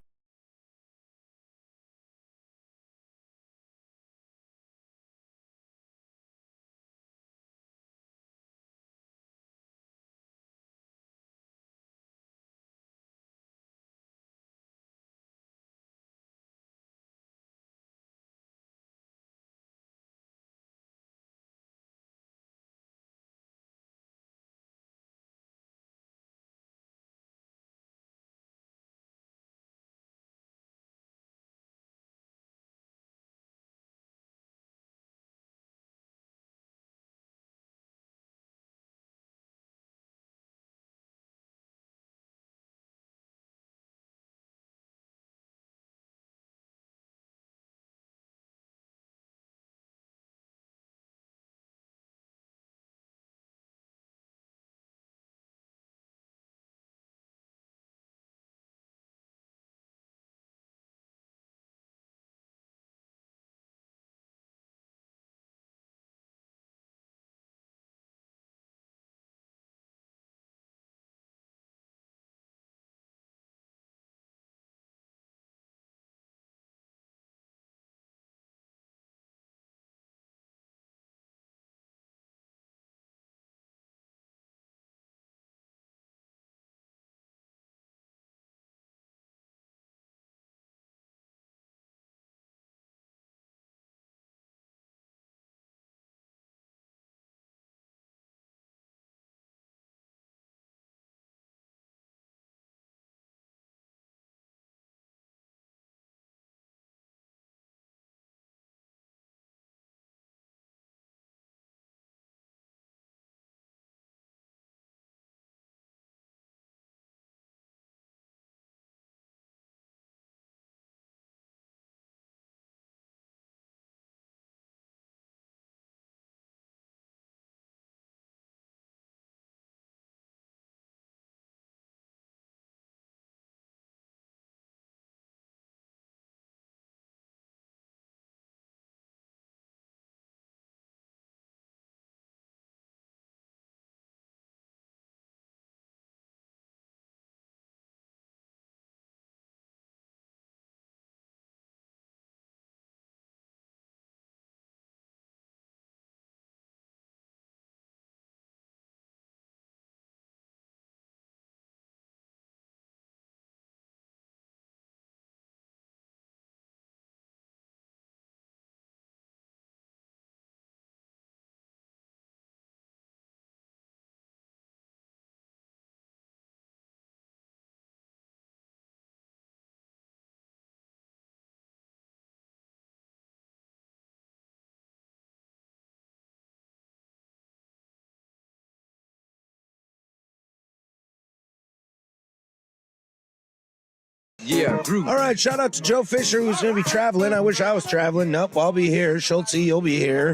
Yeah, groove. All right, shout out to Joe Fisher, who's going to be traveling. I wish I was traveling. Nope, I'll be here. Schultz, you'll be here.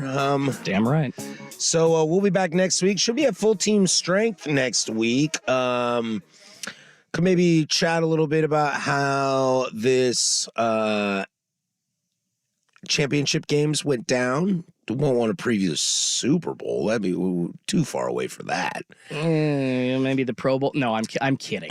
Damn right. So we'll be back next week. Should be at full team strength next week. Could maybe chat a little bit about how this championship games went down. Won't want to preview the Super Bowl. That'd be too far away for that. Maybe the Pro Bowl. No, I'm kidding.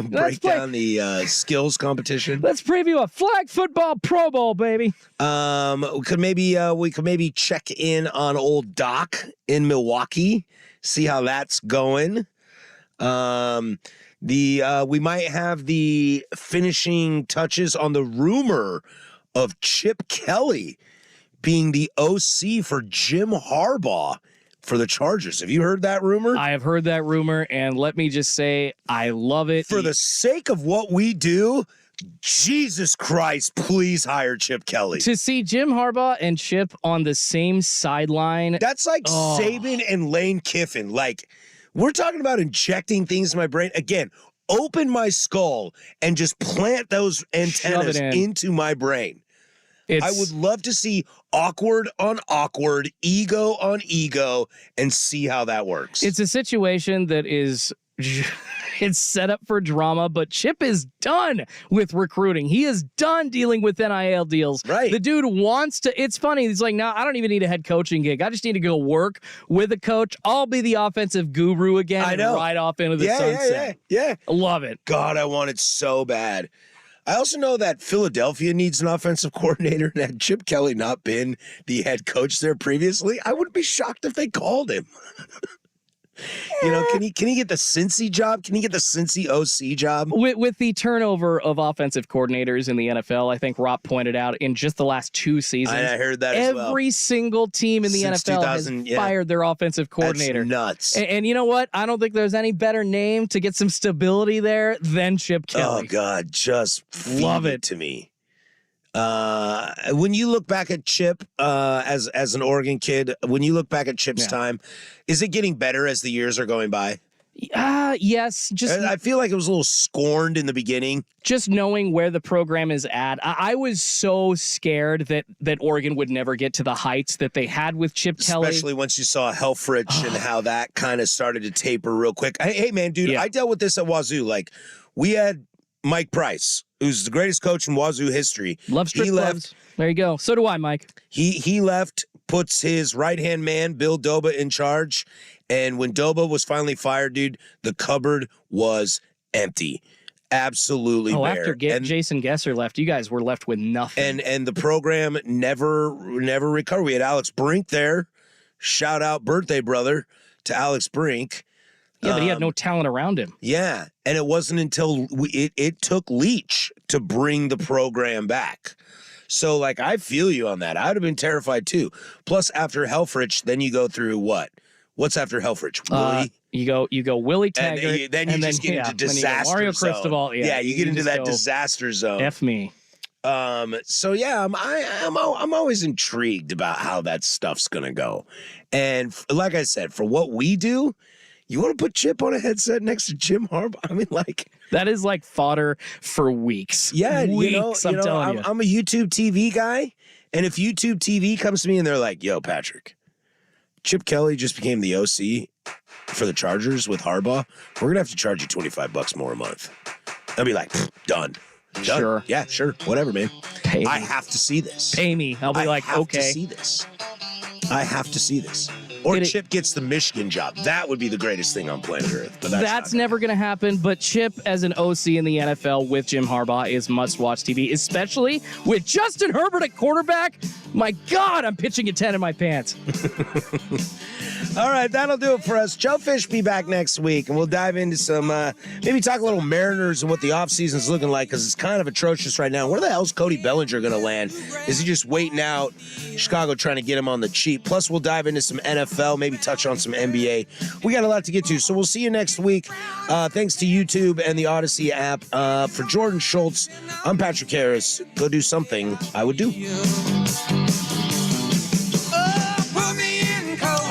Break down the skills competition. Let's preview a flag football Pro Bowl, baby. We could maybe check in on old Doc in Milwaukee, see how that's going. We might have the finishing touches on the rumor of Chip Kelly being the OC for Jim Harbaugh for the Chargers. Have you heard that rumor? I have heard that rumor, and let me just say, I love it. For the sake of what we do, Jesus Christ, please hire Chip Kelly. To see Jim Harbaugh and Chip on the same sideline. That's like Saban and Lane Kiffin. Like, we're talking about injecting things in my brain. Again, open my skull and just plant those antennas into my brain. I would love to see awkward on awkward, ego on ego, and see how that works. It's a situation that is it's set up for drama, but Chip is done with recruiting. He is done dealing with NIL deals. Right. The dude wants to. It's funny. He's like, no, I don't even need a head coaching gig. I just need to go work with a coach. I'll be the offensive guru again and ride off into the sunset. Yeah. I love it. God, I want it so bad. I also know that Philadelphia needs an offensive coordinator, and had Chip Kelly not been the head coach there previously, I wouldn't be shocked if they called him. You know, can he get the Cincy job? Can he get the Cincy OC job? With the turnover of offensive coordinators in the NFL, I think Rob pointed out in just the last 2 seasons. I heard that as well. Every single team in the Since NFL 2000, has fired their offensive coordinator. That's nuts. And you know what? I don't think there's any better name to get some stability there than Chip Kelly. Oh, God, just love it to me. When you look back at Chip as an Oregon kid, when you look back at Chip's time, is it getting better as the years are going by? Yes. I feel like it was a little scorned in the beginning. Just knowing where the program is at, I was so scared that Oregon would never get to the heights that they had with Chip Kelly. Especially once you saw Helfrich and how that kind of started to taper real quick. Hey man, dude, I dealt with this at Wazoo. Like, we had Mike Price, who's the greatest coach in Wazoo history. Love strip clubs. There you go. So do I, Mike. He left, puts his right-hand man, Bill Doba, in charge. And when Doba was finally fired, dude, the cupboard was empty. Absolutely bare. After Jason Gesser left, you guys were left with nothing. And the program never recovered. We had Alex Brink there. Shout out birthday brother to Alex Brink. Yeah, but he had no talent around him. Yeah, and it wasn't until it took Leach to bring the program back. So, like, I feel you on that. I would have been terrified, too. Plus, after Helfrich, then you go through what? What's after Helfrich? Willie? You go Willie Taggart. And then you just get into disaster Mario zone. Cristobal. Yeah, you get into that disaster zone. F me. So yeah, I'm always intrigued about how that stuff's gonna go. And like I said, for what we do, you want to put Chip on a headset next to Jim Harbaugh? I mean, like, that is like fodder for weeks. Yeah, weeks, I'm a YouTube TV guy, and if YouTube TV comes to me and they're like, "Yo, Patrick, Chip Kelly just became the OC for the Chargers with Harbaugh. We're gonna have to charge you $25 more a month." I'll be like, "Done. Sure. Yeah, sure. Whatever, man. Pay me. I have to see this. Pay me." I'll be like, have okay. to see this. I have to see this. Or Chip gets the Michigan job. That would be the greatest thing on planet Earth. But that's never going to happen. But Chip as an OC in the NFL with Jim Harbaugh is must-watch TV, especially with Justin Herbert at quarterback. My God, I'm pitching a 10 in my pants. All right, that'll do it for us. Joe Fish be back next week, and we'll dive into some, maybe talk a little Mariners and what the offseason's looking like, because it's kind of atrocious right now. Where the hell's Cody Bellinger going to land? Is he just waiting out? Chicago trying to get him on the cheap. Plus, we'll dive into some NFL, maybe touch on some NBA. We got a lot to get to, so we'll see you next week. Thanks to YouTube and the Odyssey app. For Jordan Schultz, I'm Patrick Harris. Go do something I would do.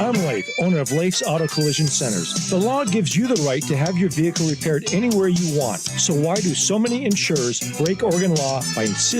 I'm late. owner of Lakes Auto Collision Centers. The law gives you the right to have your vehicle repaired anywhere you want. So why do so many insurers break Oregon law by insisting